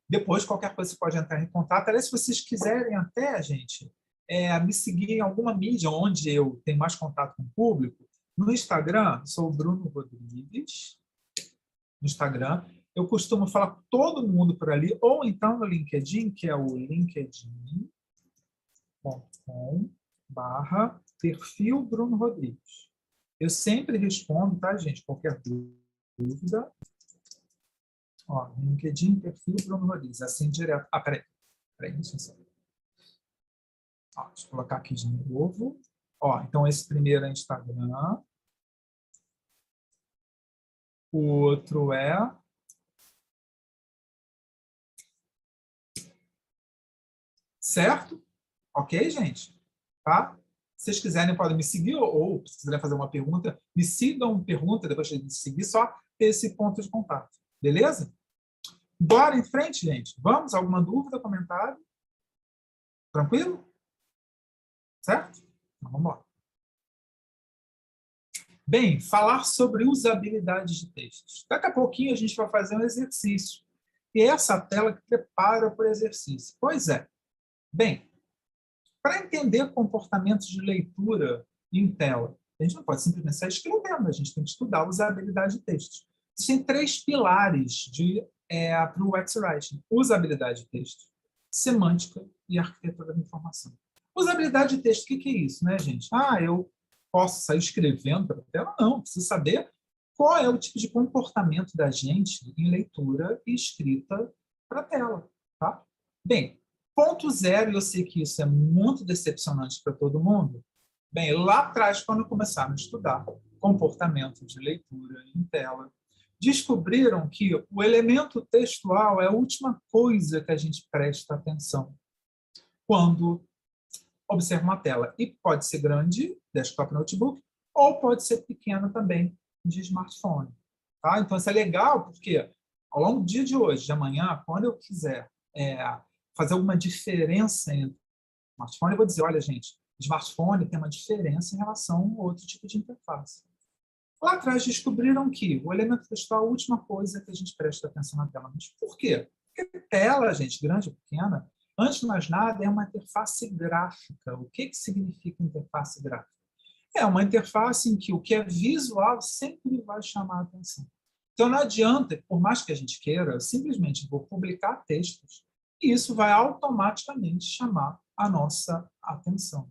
S2: depois, qualquer coisa, você pode entrar em contato. Aliás, se vocês quiserem até, gente, me seguir em alguma mídia onde eu tenho mais contato com o público, no Instagram, sou o Bruno Rodrigues, no Instagram. Eu costumo falar com todo mundo por ali, ou então no LinkedIn, que é o linkedin.com/perfil Bruno Rodrigues. Eu sempre respondo, tá, gente? Qualquer dúvida. Ó, LinkedIn, perfil Bruno Rodrigues, assim direto. Ah, peraí, deixa eu só. Ó, deixa eu colocar aqui de novo. Ó, então, esse primeiro é Instagram. O outro é... Certo? Ok, gente? Tá? Se vocês quiserem, podem me seguir, ou se quiserem fazer uma pergunta, me sigam, pergunta, depois de seguir, só ter esse ponto de contato. Beleza? Bora em frente, gente. Vamos? Alguma dúvida, comentário? Tranquilo? certo? Então, vamos lá. Bem, falar sobre usabilidade de textos. Daqui a pouquinho a gente vai fazer um exercício. E é essa tela que prepara para o exercício. Pois é. Bem, para entender comportamentos de leitura em tela, a gente não pode simplesmente sair escrevendo, a gente tem que estudar a usabilidade de textos. Existem 3 pilares para o UX-Writing: usabilidade de texto, semântica e arquitetura da informação. Usabilidade de texto, o que é isso, né, gente? Eu posso sair escrevendo para a tela? Não, preciso saber qual é o tipo de comportamento da gente em leitura e escrita para a tela. Tá? Bem, ponto zero, e eu sei que isso é muito decepcionante para todo mundo. Bem, lá atrás, quando começaram a estudar comportamento de leitura em tela, descobriram que o elemento textual é a última coisa que a gente presta atenção quando observa uma tela. E pode ser grande, desktop notebook, ou pode ser pequena também, de smartphone. Tá? Então, isso é legal porque, ao longo do dia de hoje, de amanhã, quando eu quiser fazer alguma diferença entre smartphone, eu vou dizer, olha, gente, smartphone tem uma diferença em relação a outro tipo de interface. Lá atrás descobriram que o elemento textual é a última coisa que a gente presta atenção na tela. Mas por quê? Porque tela, gente, grande ou pequena, antes de mais nada, é uma interface gráfica. O que significa interface gráfica? É uma interface em que o que é visual sempre vai chamar a atenção. Então, não adianta, por mais que a gente queira, eu simplesmente vou publicar textos e isso vai automaticamente chamar a nossa atenção.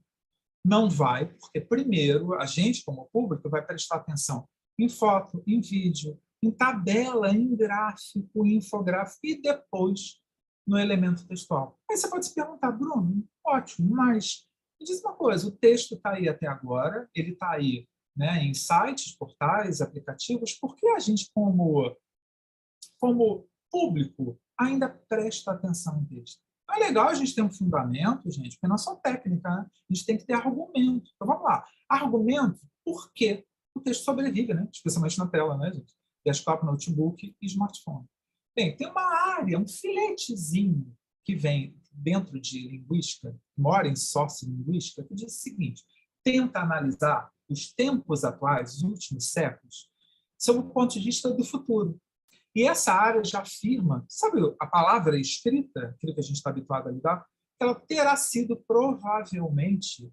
S2: Não vai, porque primeiro a gente, como público, vai prestar atenção em foto, em vídeo, em tabela, em gráfico, em infográfico e depois no elemento textual. Aí você pode se perguntar, Bruno, ótimo, mas me diz uma coisa, o texto está aí até agora, ele está aí, né, em sites, portais, aplicativos, por que a gente, como público, ainda presta atenção em texto? É legal a gente ter um fundamento, gente, porque não é só técnica, né? A gente tem que ter argumento. Então, vamos lá. Argumento, por que o texto sobrevive, né? Especialmente na tela, né, gente? Desktop, notebook e smartphone. Bem, tem uma área, um filetezinho que vem dentro de linguística, mora em sociolinguística, que diz o seguinte: tenta analisar os tempos atuais, os últimos séculos, sob o ponto de vista do futuro. E essa área já afirma, sabe a palavra escrita, aquilo que a gente está habituado a lidar, ela terá sido provavelmente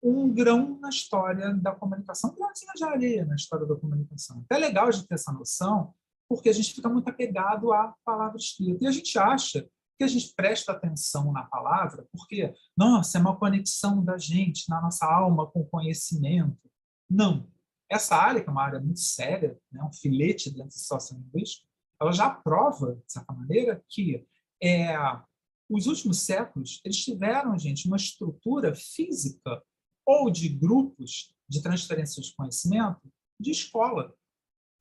S2: um grão na história da comunicação, um grãozinho de areia na história da comunicação. É legal a gente ter essa noção, porque a gente fica muito apegado à palavra escrita. E a gente acha que a gente presta atenção na palavra, porque, nossa, é uma conexão da gente, na nossa alma, com o conhecimento. Não. Essa área, que é uma área muito séria, né, um filete dentro do sociolinguístico, ela já prova, de certa maneira, que os últimos séculos eles tiveram, gente, uma estrutura física ou de grupos de transferência de conhecimento de escola.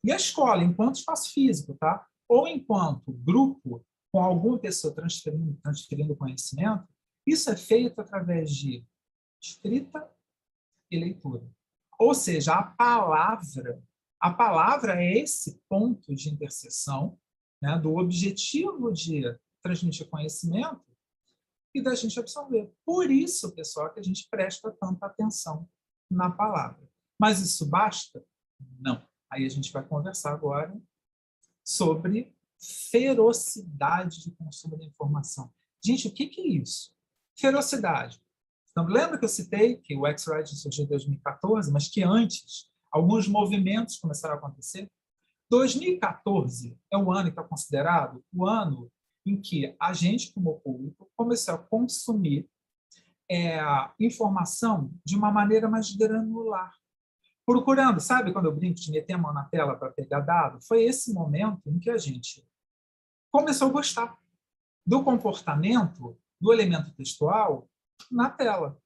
S2: E a escola, enquanto espaço físico, tá? Ou enquanto grupo com alguma pessoa transferindo conhecimento, isso é feito através de escrita e leitura. Ou seja, a palavra é esse ponto de interseção, né, do objetivo de transmitir conhecimento e da gente absorver. Por isso, pessoal, que a gente presta tanta atenção na palavra. Mas isso basta? Não. Aí a gente vai conversar agora sobre ferocidade de consumo da informação. Gente, o que é isso? Ferocidade. Então, lembra que eu citei que o X-Writing surgiu em 2014, mas que antes alguns movimentos começaram a acontecer? 2014 é o ano que é considerado o ano em que a gente, como público, começou a consumir informação de uma maneira mais granular. Procurando, sabe quando eu brinco de meter a mão na tela para pegar dado? Foi esse momento em que a gente começou a gostar do comportamento do elemento textual na tela.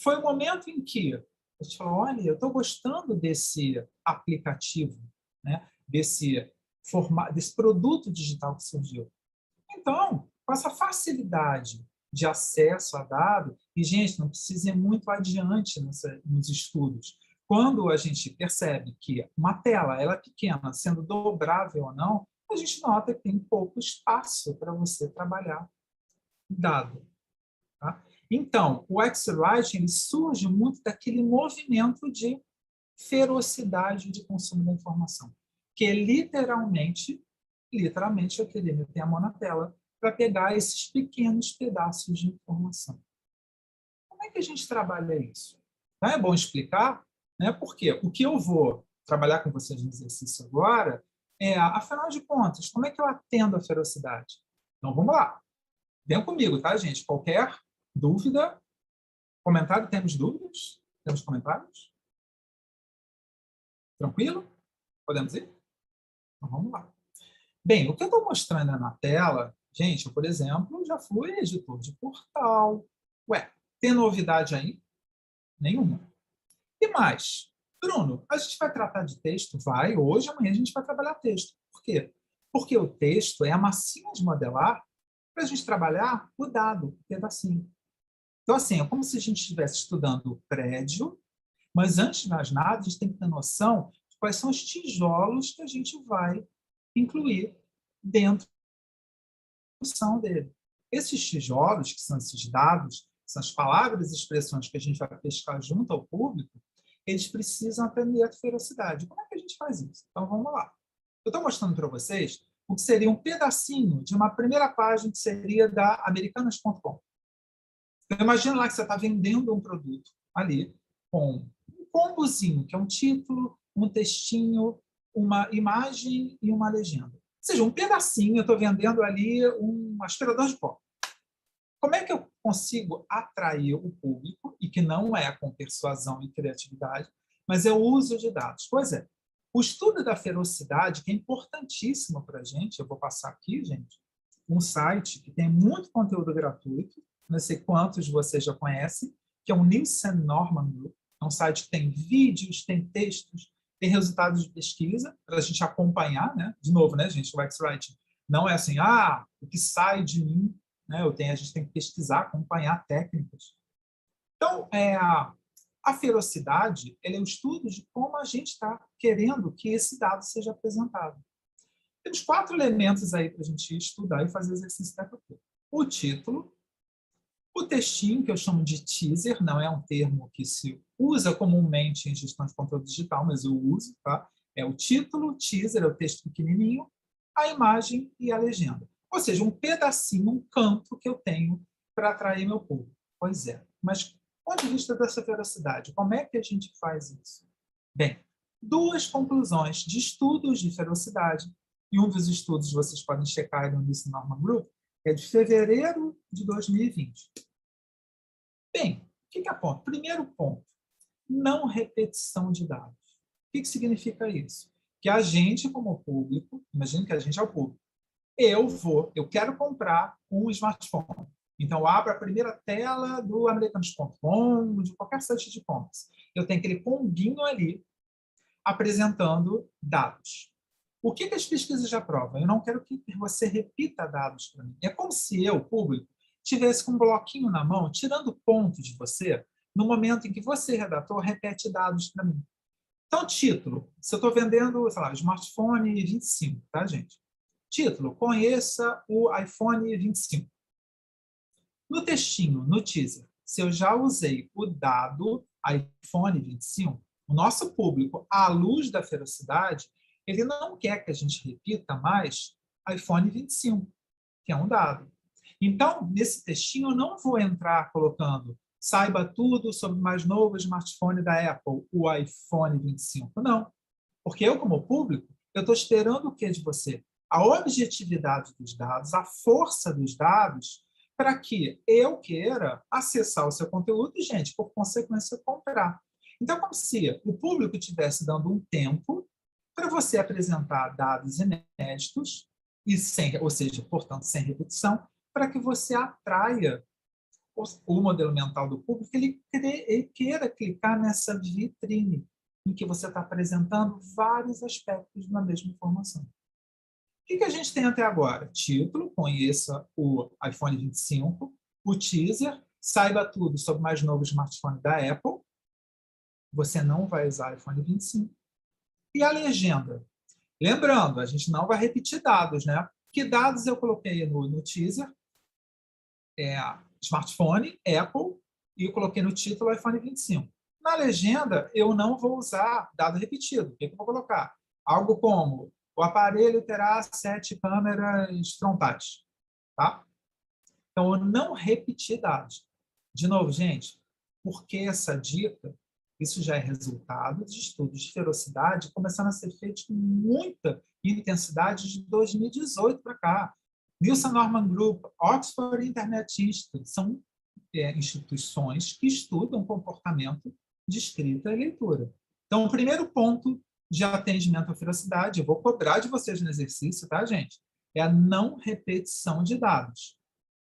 S2: Foi o momento em que a gente falou, olha, eu estou gostando desse aplicativo, né? desse produto digital que surgiu. Então, com essa facilidade de acesso a dado, e, gente, não precisa ir muito adiante nos estudos. Quando a gente percebe que uma tela ela é pequena, sendo dobrável ou não, a gente nota que tem pouco espaço para você trabalhar dado. Tá? Então, o X-Writing ele surge muito daquele movimento de ferocidade de consumo da informação, que é literalmente eu queria meter a mão na tela para pegar esses pequenos pedaços de informação. Como é que a gente trabalha isso? Não é bom explicar, né? Porque o que eu vou trabalhar com vocês no exercício agora é, afinal de contas, como é que eu atendo a ferocidade? Então, vamos lá. Vem comigo, tá, gente? Qualquer dúvida, comentário, temos dúvidas? Temos comentários? Tranquilo? Podemos ir? Então, vamos lá. Bem, o que eu estou mostrando na tela, gente, eu, por exemplo, já fui editor de portal. Ué, tem novidade aí? Nenhuma. E mais? Bruno, a gente vai tratar de texto? Vai. Hoje, amanhã a gente vai trabalhar texto. Por quê? Porque o texto é a massinha de modelar para a gente trabalhar o dado, o pedacinho. Então, assim, é como se a gente estivesse estudando o prédio, mas antes de mais nada, a gente tem que ter noção de quais são os tijolos que a gente vai incluir dentro da construção dele. Esses tijolos, que são esses dados, são as palavras e expressões que a gente vai pescar junto ao público, eles precisam atender a ferocidade. Como é que a gente faz isso? Então, vamos lá. Eu estou mostrando para vocês o que seria um pedacinho de uma primeira página que seria da Americanas.com. Então, imagina lá que você está vendendo um produto ali com um combozinho, que é um título, um textinho, uma imagem e uma legenda. Ou seja, um pedacinho, eu estou vendendo ali um aspirador de pó. Como é que eu consigo atrair o público, e que não é com persuasão e criatividade, mas é o uso de dados? Pois é, o estudo da ferocidade, que é importantíssimo para a gente, eu vou passar aqui, gente, um site que tem muito conteúdo gratuito, não sei quantos vocês já conhecem, que é o Nielsen Norman Group. É um site que tem vídeos, tem textos, tem resultados de pesquisa para a gente acompanhar, né? De novo, né, gente? O X-Writing não é assim, o que sai de mim, né? A gente tem que pesquisar, acompanhar técnicas. Então, a ferocidade é o estudo de como a gente está querendo que esse dado seja apresentado. Temos 4 elementos aí para a gente estudar e fazer exercício tempo todo. O título, o textinho, que eu chamo de teaser, não é um termo que se usa comumente em gestão de conteúdo digital, mas eu uso, tá? É o título, teaser, é o texto pequenininho, a imagem e a legenda. Ou seja, um pedacinho, um canto que eu tenho para atrair meu público. Pois é, mas do ponto de vista dessa ferocidade, como é que a gente faz isso? Bem, 2 conclusões de estudos de ferocidade, e um dos estudos vocês podem checar no Nielsen Norman Group, é de fevereiro de 2020. Bem, o que aponta? Primeiro ponto, não repetição de dados. O que significa isso? Que a gente, como público, imagina que a gente é o público, eu quero comprar um smartphone. Então, eu abro a primeira tela do americanos.com, de qualquer site de compras. Eu tenho aquele combinho ali apresentando dados. O que as pesquisas já provam? Eu não quero que você repita dados para mim. É como se eu, público, tivesse com um bloquinho na mão, tirando pontos de você, no momento em que você, redator, repete dados para mim. Então, título. Se eu estou vendendo, sei lá, smartphone 25, tá, gente? Título, conheça o iPhone 25. No textinho, no teaser, se eu já usei o dado iPhone 25, o nosso público, à luz da ferocidade, ele não quer que a gente repita mais iPhone 25, que é um dado. Então, nesse textinho, eu não vou entrar colocando saiba tudo sobre o mais novo smartphone da Apple, o iPhone 25. Não. Porque eu, como público, eu estou esperando o que de você? A objetividade dos dados, a força dos dados, para que eu queira acessar o seu conteúdo e, gente, por consequência, comprar. Então, como se o público estivesse dando um tempo para você apresentar dados inéditos, e sem, ou seja, portanto, sem repetição, para que você atraia o modelo mental do público, ele queira clicar nessa vitrine em que você está apresentando vários aspectos da mesma informação. O que a gente tem até agora? Título, conheça o iPhone 25, o teaser, saiba tudo sobre o mais novo smartphone da Apple, você não vai usar iPhone 25, e a legenda. Lembrando, a gente não vai repetir dados, né? Que dados eu coloquei no teaser? smartphone, Apple, e eu coloquei no título iPhone 25. Na legenda, eu não vou usar dado repetido. O que eu vou colocar? Algo como: o aparelho terá 7 câmeras frontais. Tá? Então, eu não repeti dados. De novo, gente, porque essa dica, isso já é resultado de estudos de ferocidade começando a ser feitos com muita intensidade de 2018 para cá. Nielsen Norman Group, Oxford Internet Institute, são instituições que estudam comportamento de escrita e leitura. Então, o primeiro ponto de atendimento à ferocidade, eu vou cobrar de vocês no exercício, tá, gente? É a não repetição de dados.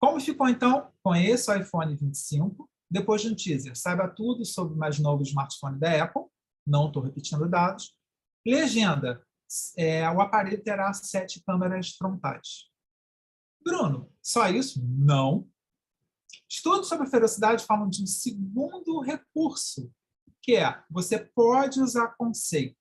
S2: Como ficou, então, com esse iPhone 25? Depois de um teaser, saiba tudo sobre o mais novo smartphone da Apple. Não estou repetindo dados. Legenda: o aparelho terá 7 câmeras frontais. Bruno, só isso? Não. Estudos sobre ferocidade falam de um segundo recurso, que é: você pode usar conceito.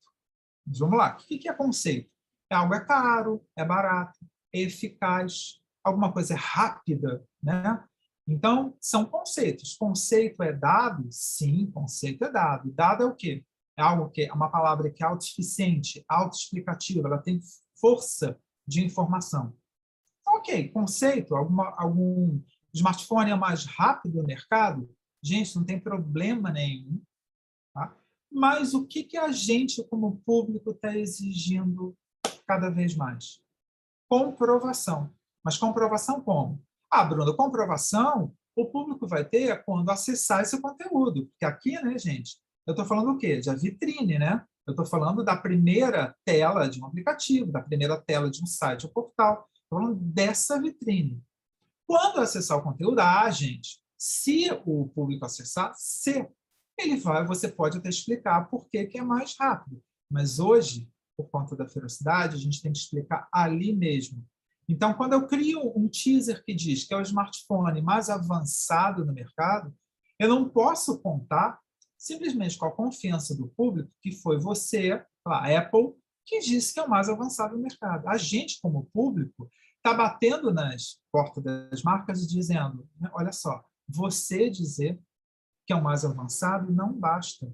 S2: Mas vamos lá, o que é conceito? Algo é caro, é barato, é eficaz, alguma coisa é rápida, né? Então, são conceitos. Conceito é dado? Sim, conceito é dado. Dado é o quê? É algo que é uma palavra que é autossuficiente, autoexplicativa, ela tem força de informação. Ok, conceito, algum smartphone é mais rápido no mercado? Gente, não tem problema nenhum. Tá? Mas o que a gente, como público, está exigindo cada vez mais? Comprovação. Mas comprovação como? Ah, Bruno, comprovação o público vai ter quando acessar esse conteúdo. Porque aqui, né, gente, eu estou falando o quê? De vitrine, né? Eu estou falando da primeira tela de um aplicativo, da primeira tela de um site ou portal. Estou falando dessa vitrine. Quando acessar o conteúdo, gente, se o público acessar, você pode até explicar por que é mais rápido. Mas hoje, por conta da ferocidade, a gente tem que explicar ali mesmo. Então, quando eu crio um teaser que diz que é o smartphone mais avançado no mercado, eu não posso contar simplesmente com a confiança do público, que foi você, a Apple, que disse que é o mais avançado no mercado. A gente, como público, está batendo nas portas das marcas e dizendo: olha só, você dizer que é o mais avançado não basta.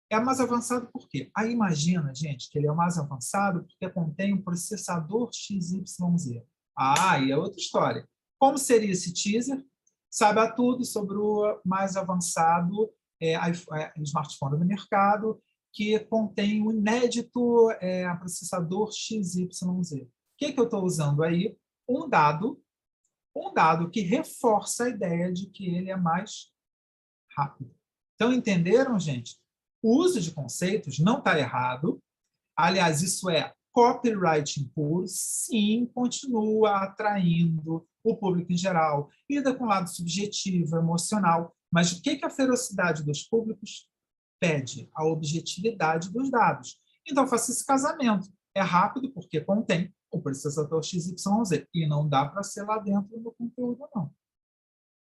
S2: É o mais avançado por quê? Aí imagina, gente, que ele é o mais avançado porque contém um processador XYZ. Ah, e é outra história. Como seria esse teaser? Saiba tudo sobre o mais avançado smartphone do mercado que contém o inédito processador XYZ. O que eu estou usando aí? Um dado que reforça a ideia de que ele é mais rápido. Então, entenderam, gente? O uso de conceitos não está errado. Aliás, isso é copywriting puro. Sim, continua atraindo o público em geral. Lida com o lado subjetivo, emocional. Mas o que a ferocidade dos públicos pede? A objetividade dos dados. Então, faça esse casamento. É rápido porque contém o processador XYZ. E não dá para ser lá dentro do conteúdo, não.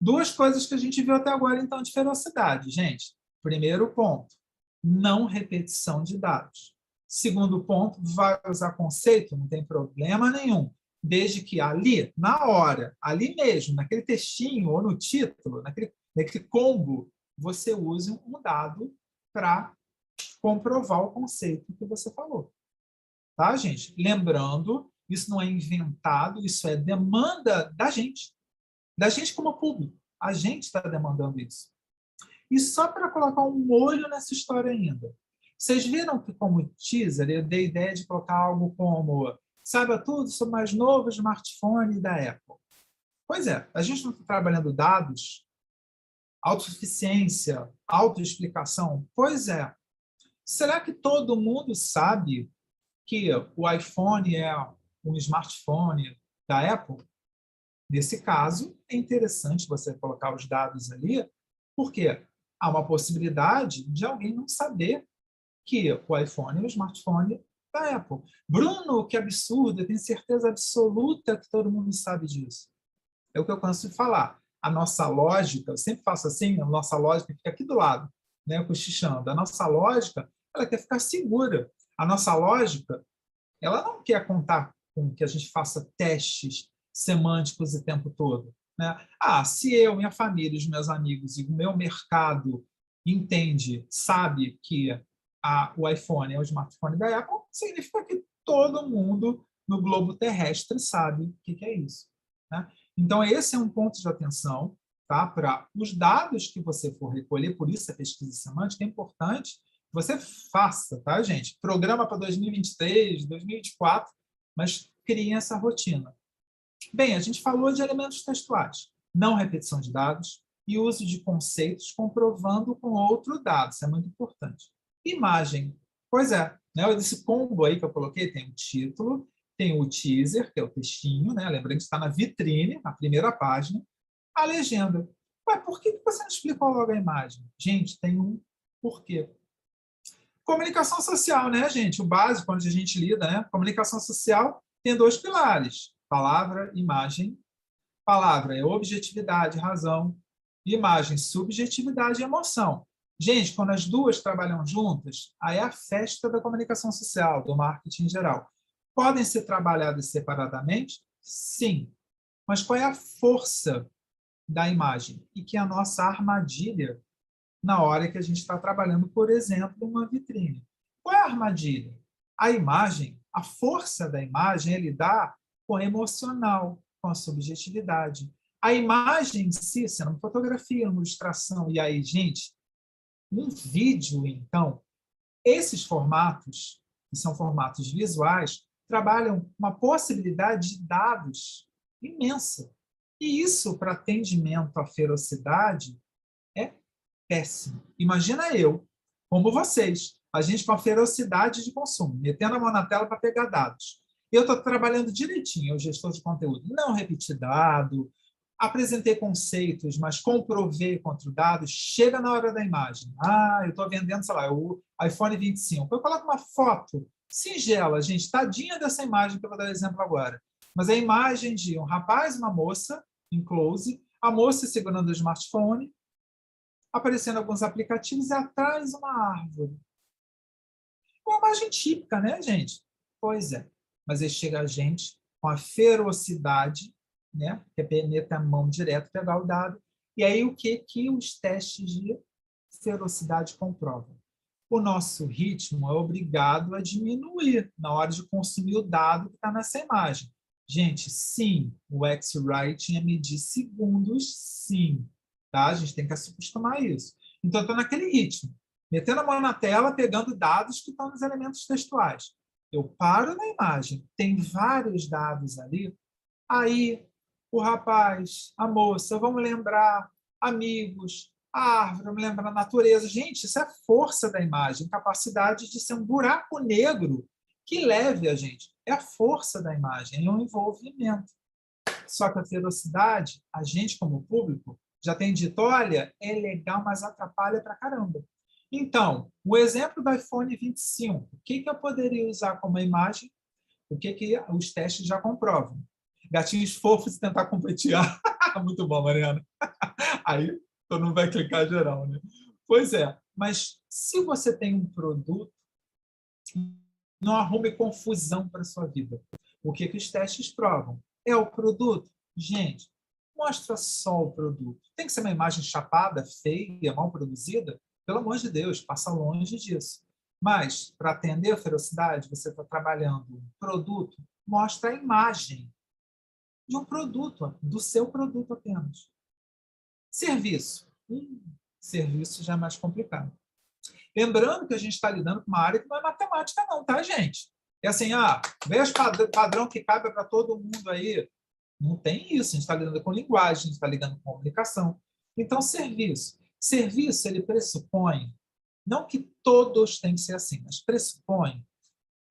S2: Duas coisas que a gente viu até agora, então, de ferocidade, gente. Primeiro ponto, não repetição de dados. Segundo ponto, vai usar conceito, não tem problema nenhum, desde que ali, na hora, ali mesmo, naquele textinho ou no título, naquele combo, você use um dado para comprovar o conceito que você falou. Tá, gente? Lembrando, isso não é inventado, isso é demanda da gente como público. A gente está demandando isso. E só para colocar um olho nessa história ainda. Vocês viram que, como teaser, eu dei a ideia de colocar algo como: saiba tudo sobre o mais novo smartphone da Apple. Pois é, a gente não está trabalhando dados, autossuficiência, autoexplicação. Pois é. Será que todo mundo sabe que o iPhone é um smartphone da Apple? Nesse caso, é interessante você colocar os dados ali, porque há uma possibilidade de alguém não saber que o iPhone é o smartphone da Apple. Bruno, que absurdo, eu tenho certeza absoluta que todo mundo sabe disso. É o que eu canso de falar. A nossa lógica, eu sempre faço assim, a nossa lógica fica aqui do lado, né, cochichando. A nossa lógica, ela quer ficar segura. A nossa lógica, ela não quer contar com que a gente faça testes semânticos o tempo todo. né? Ah, se eu, minha família, os meus amigos e o meu mercado entende, sabe que o iPhone é o smartphone da Apple, significa que todo mundo no globo terrestre sabe o que é isso, né? Então, esse é um ponto de atenção, tá? Para os dados que você for recolher, por isso a pesquisa semântica é importante que você faça, tá, gente? Programa para 2023, 2024, mas crie essa rotina. Bem, a gente falou de elementos textuais, não repetição de dados e uso de conceitos comprovando com outro dado, isso é muito importante. Imagem, pois é, né, esse combo aí que eu coloquei tem o título, tem o teaser, que é o textinho, né, lembrando que está na vitrine, na primeira página, a legenda. Ué, por que você não explicou logo a imagem? Gente, tem um porquê. Comunicação social, né, gente? O básico, onde a gente lida, né? Comunicação social tem dois pilares: palavra, imagem. Palavra é objetividade, razão. Imagem, subjetividade e emoção. Gente, quando as duas trabalham juntas, aí é a festa da comunicação social, do marketing em geral. Podem ser trabalhadas separadamente? Sim. Mas qual é a força da imagem? E que é a nossa armadilha na hora que a gente está trabalhando, por exemplo, uma vitrine. Qual é a armadilha? A imagem, a força da imagem é lidar com o emocional, com a subjetividade. A imagem em si, sendo uma fotografia, uma ilustração, e aí, gente, um vídeo, então, esses formatos, que são formatos visuais, trabalham uma possibilidade de dados imensa. E isso, para atendimento à ferocidade, é péssimo. Imagina eu, como vocês, a gente com a ferocidade de consumo, metendo a mão na tela para pegar dados. Eu estou trabalhando direitinho, o gestor de conteúdo, não repetir dado, apresentei conceitos, mas comprovei contra o dado, chega na hora da imagem. Ah, eu estou vendendo, sei lá, o iPhone 25. Eu coloco uma foto singela, gente, tadinha dessa imagem que eu vou dar exemplo agora. Mas a imagem de um rapaz e uma moça, em close, a moça segurando o smartphone, aparecendo alguns aplicativos e atrás uma árvore. Uma imagem típica, né, gente? Pois é. Mas aí chega a gente com a ferocidade, né, que é meter a mão direto, pegar o dado. E aí o que os testes de ferocidade comprovam? O nosso ritmo é obrigado a diminuir na hora de consumir o dado que está nessa imagem. Gente, sim, o X-Writing é medir segundos, sim. Tá? A gente tem que se acostumar a isso. Então, eu estou naquele ritmo, metendo a mão na tela, pegando dados que estão nos elementos textuais. Eu paro na imagem, tem vários dados ali. Aí, o rapaz, a moça, vamos lembrar amigos, a árvore, vamos lembrar a natureza. Gente, isso é a força da imagem, capacidade de ser um buraco negro que leve a gente. É a força da imagem, é um envolvimento. Só que a ferocidade, a gente como público, já tem dito, olha, é legal, mas atrapalha pra caramba. Então, o exemplo do iPhone 25, o que eu poderia usar como imagem? O que os testes já comprovam? Gatinhos fofos e tentar competir. Muito bom, Mariana. Aí todo mundo vai clicar geral, né? Pois é, mas se você tem um produto, não arrume confusão para sua vida. O que os testes provam? É o produto? Gente, mostra só o produto. Tem que ser uma imagem chapada, feia, mal produzida? Pelo amor de Deus, passa longe disso. Mas, para atender a ferocidade, você está trabalhando um produto, mostra a imagem de um produto, do seu produto apenas. Serviço. Serviço já é mais complicado. Lembrando que a gente está lidando com uma área que não é matemática, não, tá, gente? É assim, veja padrão que cabe para todo mundo aí. Não tem isso. A gente está lidando com linguagem, a gente está lidando com comunicação. Então, serviço. Serviço, ele pressupõe, não que todos têm que ser assim, mas pressupõe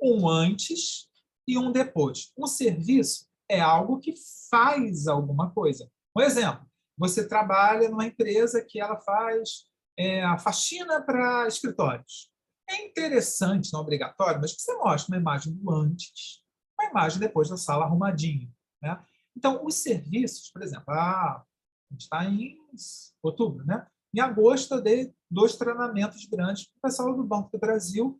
S2: um antes e um depois. Um serviço é algo que faz alguma coisa. Um exemplo, você trabalha numa empresa que ela faz a faxina para escritórios. É interessante, não obrigatório, mas que você mostra uma imagem do antes, uma imagem depois da sala arrumadinha. Né? Então, os serviços, por exemplo, a gente está em outubro, né? Em agosto, eu dei 2 treinamentos grandes para o pessoal do Banco do Brasil,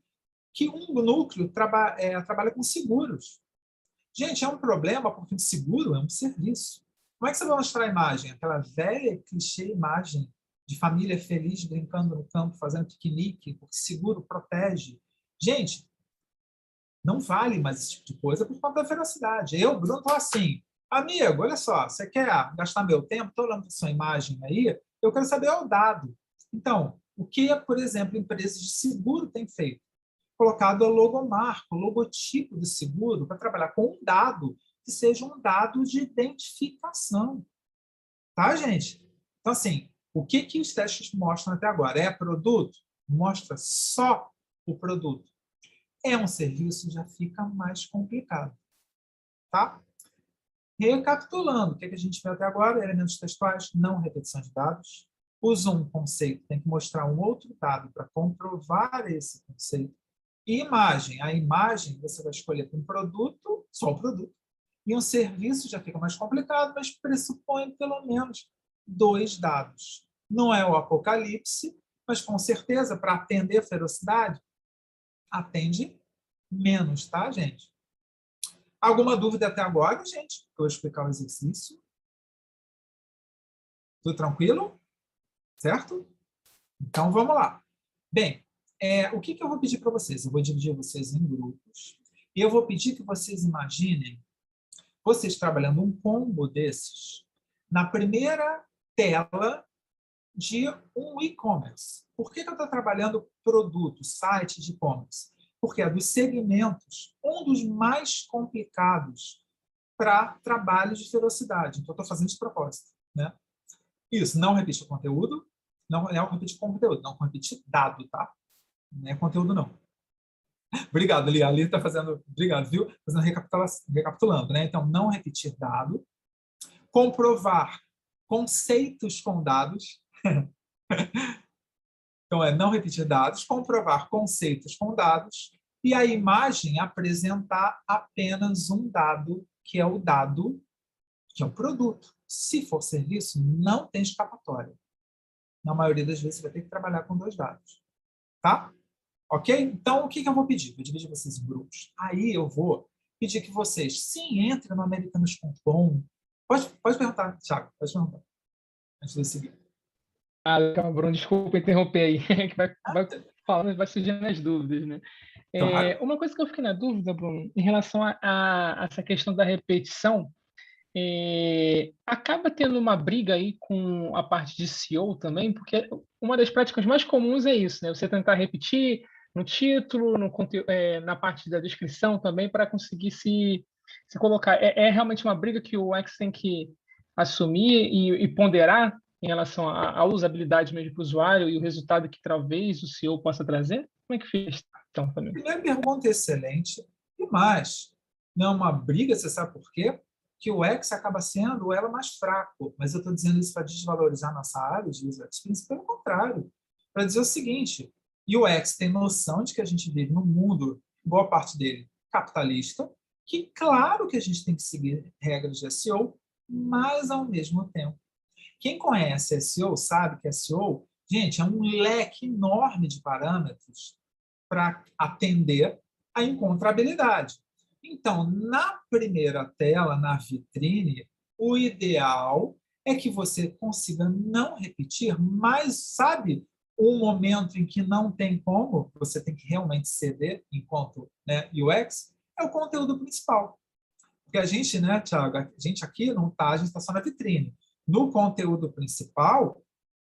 S2: que um núcleo trabalha com seguros. Gente, é um problema, porque o seguro é um serviço. Como é que você vai mostrar a imagem? Aquela velha clichê imagem de família feliz brincando no campo, fazendo piquenique, porque seguro protege. Gente, não vale mais esse tipo de coisa por conta da velocidade. Eu, Bruno, estou assim, amigo, olha só, você quer gastar meu tempo? Estou olhando para sua imagem aí, eu quero saber o dado. Então, o que, por exemplo, empresas de seguro têm feito? Colocado a logomarca, o logotipo do seguro para trabalhar com um dado que seja um dado de identificação. Tá, gente? Então, assim, o que, que os testes mostram até agora? É produto? Mostra só o produto. É um serviço, já fica mais complicado. Tá? Recapitulando, o que, que a gente viu até agora? Elementos textuais, não repetição de dados. Usa um conceito, tem que mostrar um outro dado para comprovar esse conceito. E imagem. A imagem você vai escolher para um produto, só o produto. E um serviço já fica mais complicado, mas pressupõe pelo menos 2 dados. Não é o apocalipse, mas com certeza, para atender a ferocidade, atende menos, tá, gente? Alguma dúvida até agora, gente? Eu vou explicar o exercício. Tudo tranquilo? Certo? Então, vamos lá. Bem, o que, que eu vou pedir para vocês? Eu vou dividir vocês em grupos e eu vou pedir que vocês imaginem vocês trabalhando um combo desses na primeira tela de um e-commerce. Por que, que eu estou trabalhando produto, site de e-commerce? Porque é dos segmentos, um dos mais complicados para trabalho de ferocidade. Então, eu estou fazendo de propósito. Né? Isso, não repetir conteúdo, não é repetir conteúdo, não repetir dado, tá? Não é conteúdo, não. Obrigado, Lia. A Lia está fazendo, obrigado, viu? Fazendo recapitulando, né? Então, não repetir dado, comprovar conceitos com dados. Então, não repetir dados, comprovar conceitos com dados, e a imagem apresentar apenas um dado, que é o dado, que é o produto. Se for serviço, não tem escapatória. Na maioria das vezes, você vai ter que trabalhar com 2 dados. Tá? Ok? Então, o que, que eu vou pedir? Vou dividir vocês em grupos. Aí eu vou pedir que vocês, sim, entrem no americanos.com. Pode perguntar, Thiago, pode perguntar, antes de eu seguir.
S1: Ah, legal, Bruno, desculpa interromper aí, que vai falando, vai surgindo as dúvidas, né?
S2: Claro.
S1: Uma coisa que eu fiquei na dúvida, Bruno, em relação a essa questão da repetição, acaba tendo uma briga aí com a parte de SEO também, porque uma das práticas mais comuns é isso, né? Você tentar repetir no título, na parte da descrição também, para conseguir se colocar. É realmente uma briga que o UX tem que assumir e ponderar em relação à usabilidade mesmo para o usuário e o resultado que talvez o SEO possa trazer? Como é que fica então também?
S2: Primeira pergunta excelente. E mais, não é uma briga, você sabe por quê? Que o X acaba sendo o elo mais fraco. Mas eu estou dizendo isso para desvalorizar nossa área de user experience, pelo contrário. Para dizer o seguinte, e o X tem noção de que a gente vive num mundo, boa parte dele, capitalista, que claro que a gente tem que seguir regras de SEO, mas ao mesmo tempo. Quem conhece SEO sabe que SEO, gente, é um leque enorme de parâmetros para atender a encontrabilidade. Então, na primeira tela, na vitrine, o ideal é que você consiga não repetir, mas sabe um momento em que não tem como, você tem que realmente ceder enquanto UX, é o conteúdo principal. Porque a gente, né, Thiago, a gente aqui não está, a gente está só na vitrine. No conteúdo principal,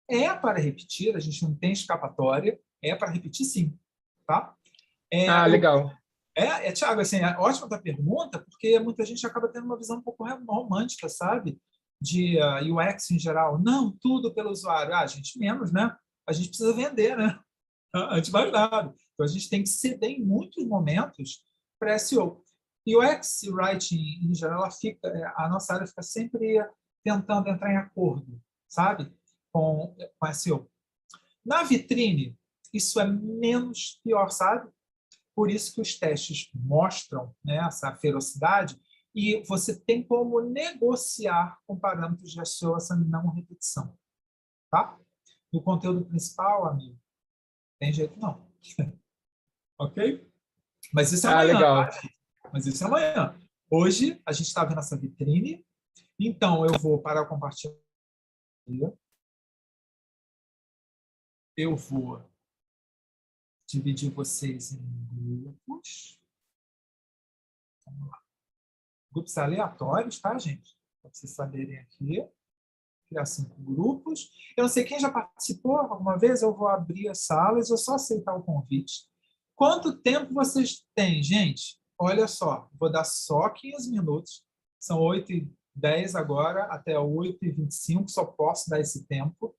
S2: é para repetir, a gente não tem escapatória, é para repetir sim, tá?
S1: Ah,
S2: Eu,
S1: legal.
S2: Thiago, assim, é ótima a tua pergunta, porque muita gente acaba tendo uma visão um pouco romântica, sabe? De UX em geral. Não, tudo pelo usuário. Ah, gente, menos, né? A gente precisa vender, né? Antes de mais nada. Então, a gente tem que ceder em muitos momentos para SEO. E o UX Writing, em geral, a nossa área fica sempre tentando entrar em acordo, sabe? Com SEO. Na vitrine, isso é menos pior, sabe? Por isso que os testes mostram, né, essa ferocidade e você tem como negociar com parâmetros de SEO essa não repetição. Tá? No conteúdo principal, amigo, tem jeito não. Ok? Mas isso é
S1: Ah,
S2: amanhã,
S1: legal.
S2: tá? Mas isso é amanhã. Hoje, a gente está vendo essa vitrine Então, eu vou parar o compartilhamento. Eu vou dividir vocês em grupos. Vamos lá. Grupos aleatórios, tá, gente? Para vocês saberem aqui. Criar 5 grupos. Eu não sei quem já participou alguma vez, eu vou abrir as salas, eu só aceitar o convite. Quanto tempo vocês têm, gente? Olha só, vou dar só 15 minutos. São 8h10 agora, até 8h25, só posso dar esse tempo.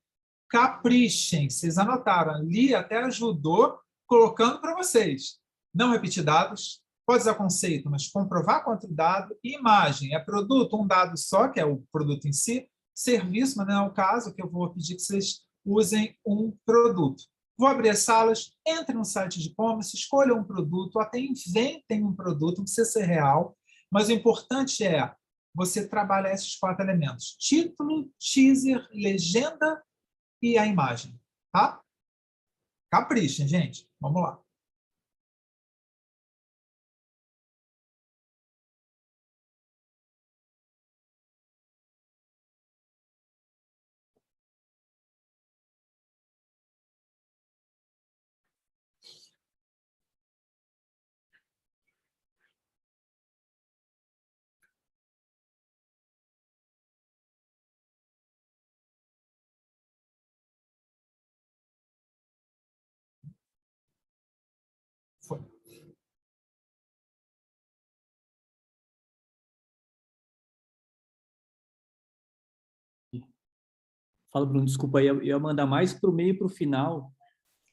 S2: Caprichem, vocês anotaram. Ali até ajudou colocando para vocês. Não repetir dados, pode usar conceito, mas comprovar quanto dado. Imagem, é produto, um dado só, que é o produto em si. Serviço, mas não é o caso, que eu vou pedir que vocês usem um produto. Vou abrir as salas, entrem no site de e-commerce, escolham um produto, até inventem um produto, não precisa ser real, mas o importante é você trabalhar esses 4 elementos: título, teaser, legenda e a imagem, tá? Caprichem, gente. Vamos lá. Foi.
S3: Fala, Bruno, desculpa aí, eu ia mandar mais para o meio e para o final,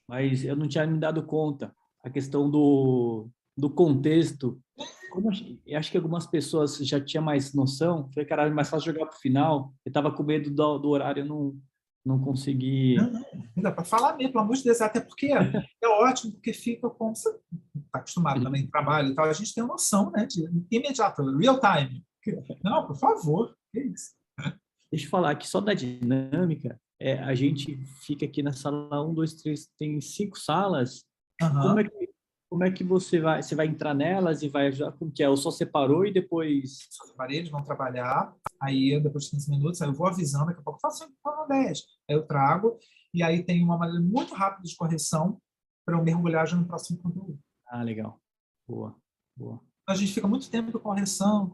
S3: mas eu não tinha me dado conta. A questão do contexto, como eu acho que algumas pessoas já tinham mais noção, foi, cara, mais fácil jogar para o final. Eu estava com medo do horário, eu não consegui.
S2: Não dá para falar mesmo, pelo amor de Deus, até porque é ótimo, porque fica como você está acostumado também em trabalho e tal, a gente tem uma noção, né, de imediato, real time. Não, por favor, que isso.
S3: Deixa eu falar aqui só da dinâmica. A gente fica aqui na sala 1, 2, 3, tem 5 salas.
S2: Uhum.
S3: Como é que você vai entrar nelas e vai ajudar? Como que é? Ou só separou e depois...
S2: Só separei, eles vão trabalhar, aí depois de 15 minutos, aí eu vou avisando, daqui a pouco eu faço 10. Aí eu trago, e aí tem uma maneira muito rápida de correção para eu mergulhar já no próximo conteúdo.
S3: Ah, legal. Boa, boa.
S2: A gente fica muito tempo com correção.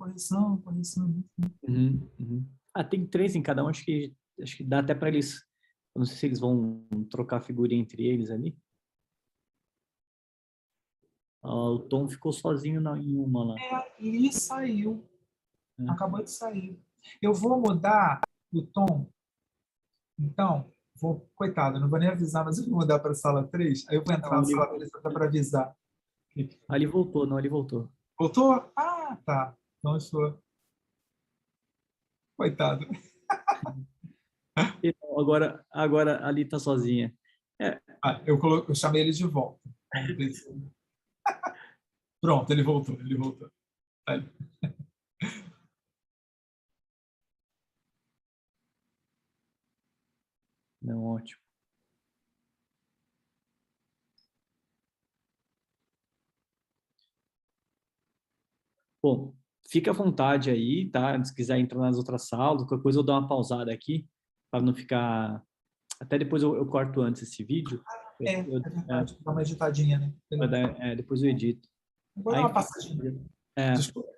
S3: Uhum, uhum. Ah, tem 3 em cada um, acho que dá até para eles... Eu não sei se eles vão trocar figurinha entre eles ali. O Tom ficou sozinho em uma lá.
S2: E saiu.
S3: É.
S2: Acabou de sair. Eu vou mudar o tom. Então, coitado, não vou nem avisar, mas eu vou mudar para a sala 3. Aí eu vou entrar
S3: Não,
S2: na sala 3 até para avisar.
S3: ele voltou, não, ele voltou.
S2: Voltou? Ah, tá. Então eu sou. Coitado.
S3: Então, agora ali tá sozinha.
S2: Eu chamei ele de volta. Pronto, ele voltou. Aí.
S3: Não, ótimo. Bom, fica à vontade aí, tá? Se quiser entrar nas outras salas, qualquer coisa eu dou uma pausada aqui, para não ficar... Até depois eu corto antes esse vídeo.
S2: É verdade. Dá uma editadinha, né?
S3: Depois eu edito.
S2: Vou dar uma passadinha. Desculpa.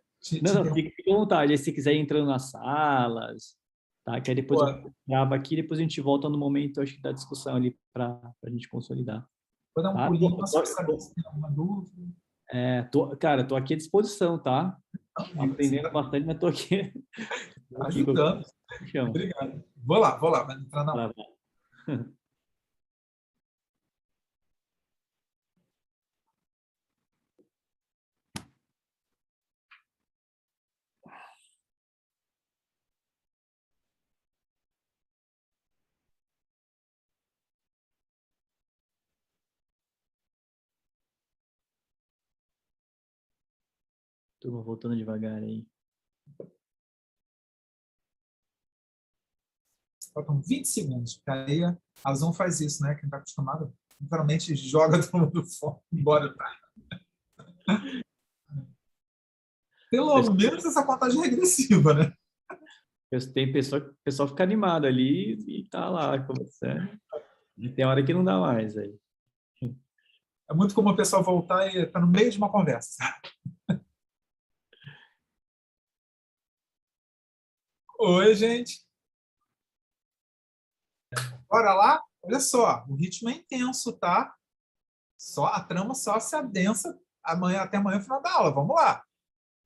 S3: Não, fica à vontade. Aí se quiser ir entrando nas salas, tá? Que aí depois eu gravo aqui, depois a gente volta no momento, acho que da discussão ali para a gente consolidar.
S2: Vou dar um pulinho, só para saber se tem alguma dúvida.
S3: Cara, tô aqui à disposição, tá? Aprendendo bastante, mas tô aqui.
S2: Ajudando. Obrigado. Vou lá, vai entrar na hora.
S3: Turma voltando devagar aí.
S2: Faltam 20 segundos, porque aí a Zoom faz isso, né? Quem está acostumado, literalmente joga todo mundo fora, embora. Pelo menos essa contagem regressiva, né?
S3: Tem pessoa fica animado ali e tá lá conversando. E tem hora que não dá mais aí.
S2: É muito comum o pessoal voltar e estar no meio de uma conversa. Oi, gente. Bora lá? Olha só, o ritmo é intenso, tá? Só a trama só se adensa até amanhã, final da aula. Vamos lá.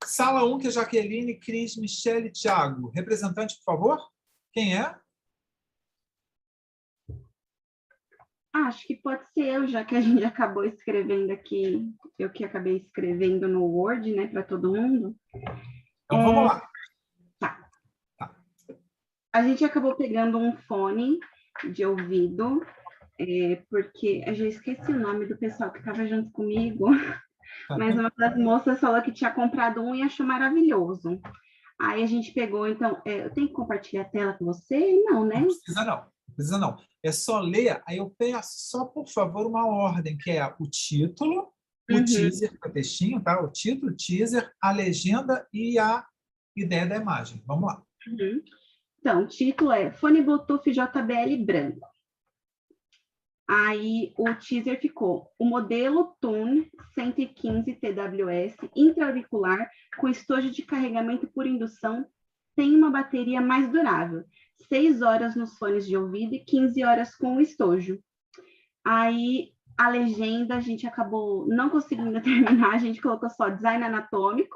S2: Sala 1, que é Jaqueline, Cris, Michele e Thiago. Representante, por favor? Quem é?
S4: Acho que pode ser eu, já que a gente acabou escrevendo aqui, eu que acabei escrevendo no Word, né, para todo mundo.
S2: Então, vamos lá.
S4: Tá. A gente acabou pegando um fone de ouvido, porque eu já esqueci o nome do pessoal que estava junto comigo, mas uma das moças falou que tinha comprado um e achou maravilhoso. Aí a gente pegou, então, eu tenho que compartilhar a tela com você? Não, né?
S2: Não precisa não, não precisa não. É só ler, aí eu peço só, por favor, uma ordem, que é o título, o teaser, o textinho, tá? O título, o teaser, a legenda e a ideia da imagem. Vamos lá.
S4: Então, o título é Fone Bluetooth JBL branco. Aí o teaser ficou: o modelo Tune 115 TWS intra-auricular com estojo de carregamento por indução tem uma bateria mais durável, 6 horas nos fones de ouvido e 15 horas com o estojo. Aí a legenda a gente acabou não conseguindo terminar, a gente colocou só design anatômico.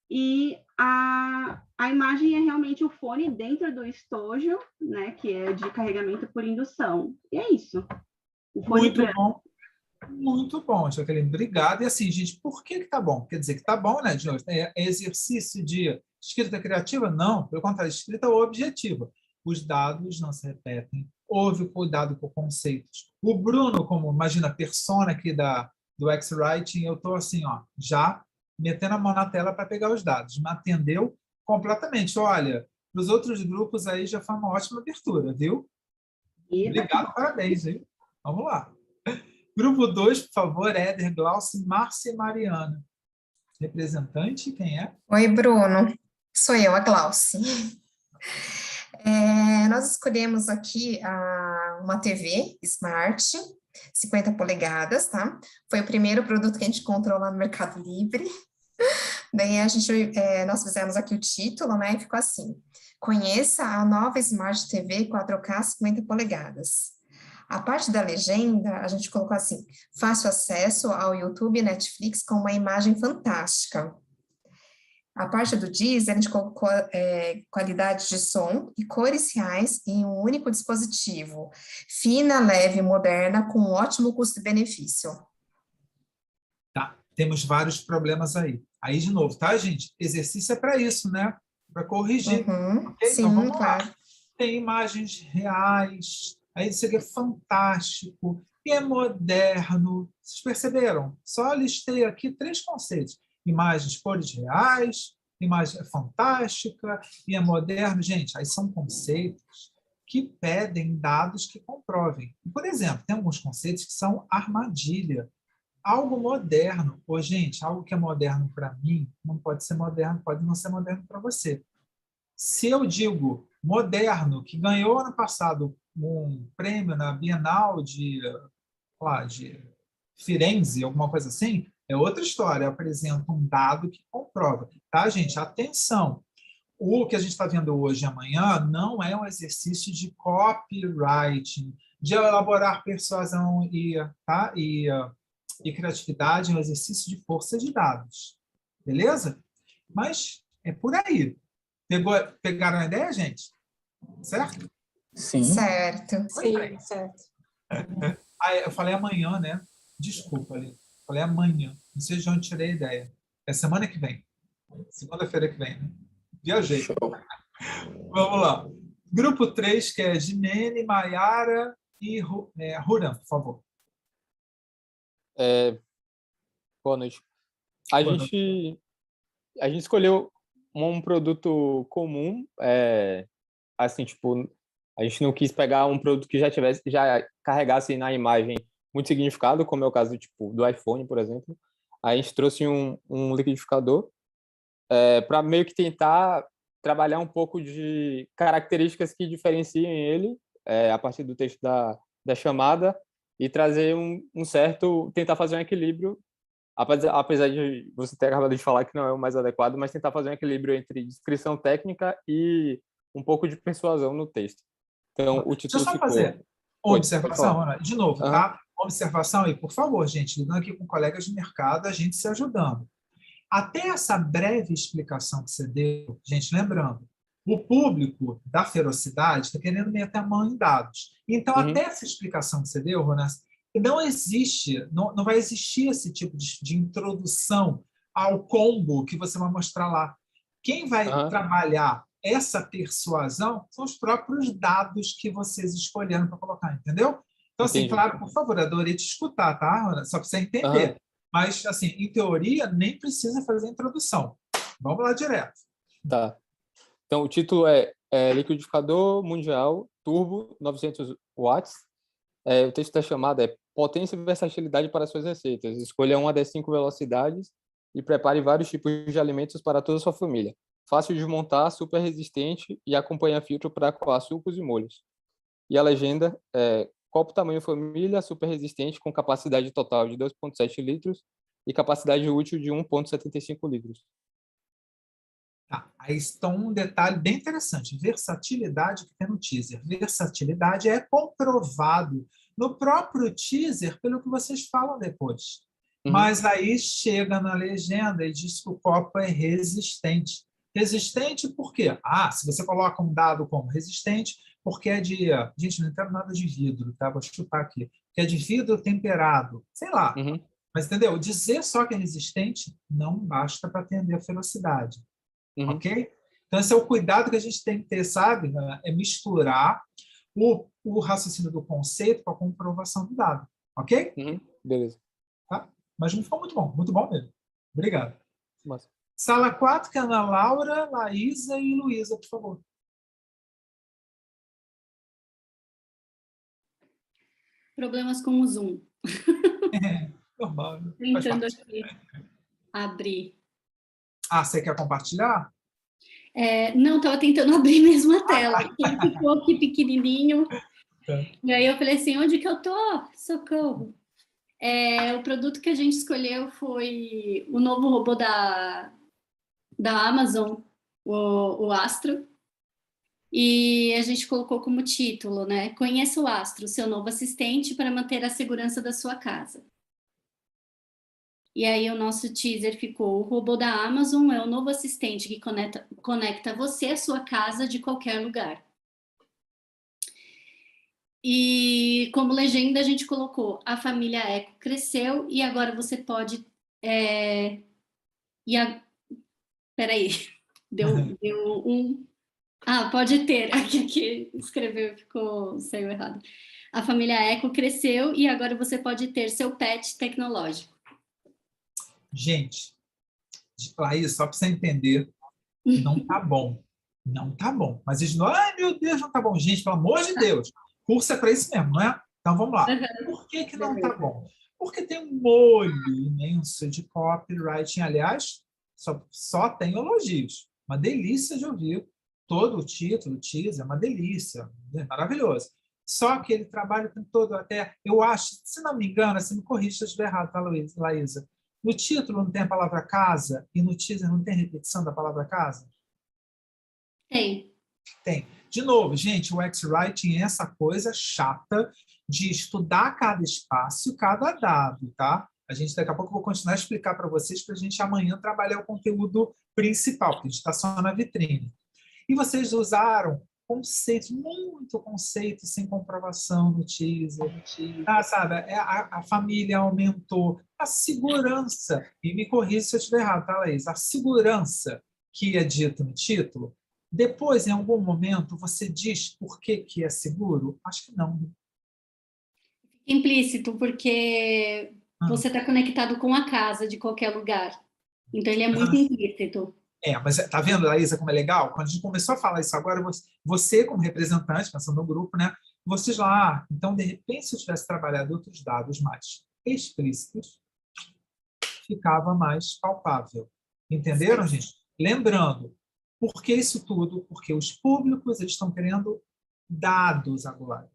S4: E a imagem é realmente o fone dentro do estojo, né, que é de carregamento por indução. E é isso. O fone
S2: Muito
S4: branco.
S2: bom. Muito bom, Jaqueline. Obrigado. E assim, gente, por que tá bom? Quer dizer que tá bom, né, de novo? É exercício de escrita criativa? Não, pelo contrário, escrita objetiva. Os dados não se repetem. Houve cuidado com conceitos. O Bruno, como, imagina, persona aqui do X-Writing, eu estou assim, ó, já metendo a mão na tela para pegar os dados. Me atendeu completamente. Olha, para os outros grupos aí já foi uma ótima abertura, viu? Obrigado, parabéns, viu? Vamos lá. Grupo 2, por favor, Éder, Glaucio, Márcia e Mariana. Representante, quem é?
S5: Oi, Bruno. Sou eu, a Glauci. Nós escolhemos aqui uma TV Smart, 50 polegadas, tá? Foi o primeiro produto que a gente encontrou lá no Mercado Livre. Daí nós fizemos aqui o título, né? E ficou assim: conheça a nova Smart TV 4K 50 polegadas. A parte da legenda, a gente colocou assim: fácil acesso ao YouTube e Netflix com uma imagem fantástica. A parte do Deezer, a gente colocou qualidade de som e cores reais em um único dispositivo. Fina, leve, moderna, com um ótimo custo-benefício.
S2: Tá, temos vários problemas aí. Aí, de novo, tá, gente? Exercício é para isso, né? Para corrigir. Okay?
S5: Sim,
S2: então, vamos
S5: claro.
S2: lá. Tem imagens reais. Aí isso aqui é fantástico e é moderno. Vocês perceberam? Só listei aqui 3 conceitos: imagens, cores reais, imagem é fantástica e é moderno. Gente, aí são conceitos que pedem dados que comprovem. Por exemplo, tem alguns conceitos que são armadilha. Algo moderno, gente, algo que é moderno para mim não pode ser moderno, pode não ser moderno para você. Se eu digo moderno, que ganhou ano passado um prêmio na Bienal de Firenze, alguma coisa assim, é outra história. Eu apresento um dado que comprova. Tá, gente? Atenção! O que a gente está vendo hoje e amanhã não é um exercício de copywriting, de elaborar persuasão e criatividade, é um exercício de força de dados. Beleza? Mas é por aí. Pegaram a ideia, gente? Certo?
S3: Sim.
S5: Certo.
S6: Sim, certo.
S2: Eu falei amanhã, né? Desculpa, ali. Falei amanhã. Não sei de onde tirei a ideia. É semana que vem. Segunda-feira que vem, né? Viajei.
S3: Show.
S2: Vamos lá. Grupo 3, que é Gimene, Maiara e Ruran, por favor.
S7: Boa noite. A gente escolheu um produto comum, assim, tipo, a gente não quis pegar um produto que já carregasse na imagem muito significado, como é o caso tipo do iPhone, por exemplo. A gente trouxe um liquidificador para meio que tentar trabalhar um pouco de características que diferenciem ele a partir do texto da chamada e trazer um certo, tentar fazer um equilíbrio, apesar de você ter acabado de falar que não é o mais adequado, mas tentar fazer um equilíbrio entre descrição técnica e um pouco de persuasão no texto. Então, o
S2: Deixa eu
S7: título
S2: só
S7: ficou...
S2: fazer uma observação, Ana, de novo,
S7: Aham.
S2: tá? Uma observação aí, por favor, gente, lidando aqui com colegas de mercado, a gente se ajudando. Até essa breve explicação que você deu, gente, lembrando, o público da ferocidade está querendo meter a mão em dados. Então,
S7: Uhum.
S2: até essa explicação que você deu, Ronas, não existe, não vai existir esse tipo de introdução ao combo que você vai mostrar lá. Quem vai
S7: Aham.
S2: trabalhar essa persuasão são os próprios dados que vocês escolheram para colocar, entendeu? Então, assim,
S7: Entendi.
S2: claro, por favor, adorei te escutar, tá, Ronas? Só para você entender.
S7: Aham.
S2: Mas, assim, em teoria, nem precisa fazer introdução. Vamos lá direto.
S7: Tá. Então, o título é Liquidificador Mundial Turbo 900 watts. O texto da chamada é Potência e versatilidade para suas receitas. Escolha uma das 5 velocidades e prepare vários tipos de alimentos para toda a sua família. Fácil de montar, super resistente e acompanha filtro para coar sucos e molhos. E a legenda é copo tamanho família, super resistente, com capacidade total de 2,7 litros e capacidade útil de 1,75 litros.
S2: Tá. Aí está um detalhe bem interessante. Versatilidade que tem no teaser. Versatilidade é comprovado no próprio teaser pelo que vocês falam depois.
S7: Uhum.
S2: Mas aí chega na legenda e diz que o copo é resistente. Resistente por quê? Se você coloca um dado como resistente, porque é de... Gente, não entendo nada de vidro, tá? Vou chutar aqui. Que é de vidro temperado. Sei lá.
S7: Uhum.
S2: Mas, entendeu? Dizer só que é resistente não basta para atender a velocidade.
S7: Uhum.
S2: Ok? Então, esse é o cuidado que a gente tem que ter, sabe? É misturar o raciocínio do conceito com a comprovação do dado. Ok?
S7: Uhum. Beleza.
S2: Tá? Mas me ficou muito bom mesmo. Obrigado.
S7: Massa.
S2: Sala 4, que é Ana Laura, Laísa e Luísa, por favor.
S6: Problemas com o Zoom.
S2: Normal. Faz
S6: Tentando
S2: parte.
S6: aqui abrir.
S2: Você quer compartilhar?
S6: Não, estava tentando abrir mesmo a tela. Ele ficou aqui pequenininho. E aí eu falei assim, onde que eu tô? Socorro. O produto que a gente escolheu foi o novo robô da Amazon, o Astro. E a gente colocou como título, né? Conheça o Astro, seu novo assistente para manter a segurança da sua casa. E aí o nosso teaser ficou: o robô da Amazon é o novo assistente que conecta você à sua casa de qualquer lugar. E como legenda a gente colocou: a família Eco cresceu e agora você pode... Peraí, deu um... pode ter. Aqui escreveu, saiu errado. A família Eco cresceu e agora você pode ter seu pet tecnológico.
S2: Gente, Laís, só para você entender, não tá bom. Não tá bom. Mas eles não, ai meu Deus, não tá bom. Gente, pelo amor de Deus, curso é para isso mesmo, não é? Então vamos lá. Por que não tá bom? Porque tem um molho imenso de copywriting. Aliás, só tem elogios. Uma delícia de ouvir. Todo o título, o teaser, é uma delícia. É maravilhoso. Só que ele trabalha o tempo todo até... Eu acho, se não me engano, você me corrige se eu estiver errado, tá, Laísa? No título não tem a palavra casa e no teaser não tem repetição da palavra casa?
S6: Tem.
S2: Tem. De novo, gente, o X-Writing é essa coisa chata de estudar cada espaço e cada dado, tá? A gente, daqui a pouco, eu vou continuar a explicar para vocês para a gente amanhã trabalhar o conteúdo principal, porque a gente está só na vitrine. E vocês usaram muito conceito sem comprovação no teaser. Sabe? A família aumentou. A segurança, e me corrija se eu estiver errado, tá, Laís? A segurança que é dita no título, depois, em algum momento, você diz por que é seguro? Acho que não.
S6: Implícito, porque você está conectado com a casa de qualquer lugar. Então, ele é muito implícito.
S2: Mas tá vendo, Laísa, como é legal? Quando a gente começou a falar isso agora, você como representante, pensando no grupo, né? Vocês lá, então, de repente, se eu tivesse trabalhado outros dados mais explícitos, ficava mais palpável. Entenderam, gente? Lembrando, Por que isso tudo? Porque os públicos eles estão querendo dados agora.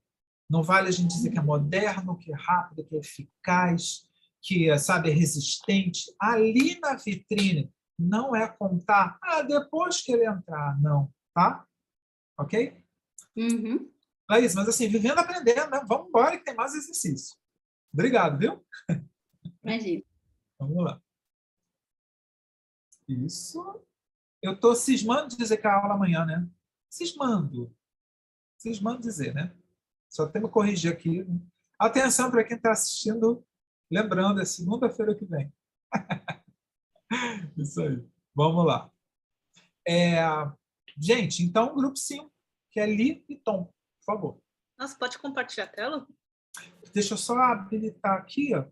S2: Não vale a gente dizer que é moderno, que é rápido, que é eficaz, que sabe, é resistente. Ali na vitrine não é contar, depois que ele entrar, não, tá? Ok?
S6: Uhum.
S2: É isso, mas assim, vivendo, aprendendo, né? Vamos embora que tem mais exercício. Obrigado, viu?
S6: Imagina.
S2: Vamos lá. Isso. Eu estou cismando de dizer que a aula amanhã, né? Cismando. Cismando dizer, né? Só temos que corrigir aqui. Atenção para quem está assistindo. Lembrando, é segunda-feira que vem. Isso aí. Vamos lá. Gente, então, grupo 5, que é Li e Tom, por favor.
S8: Nossa, pode compartilhar a tela?
S2: Deixa eu só habilitar aqui, ó.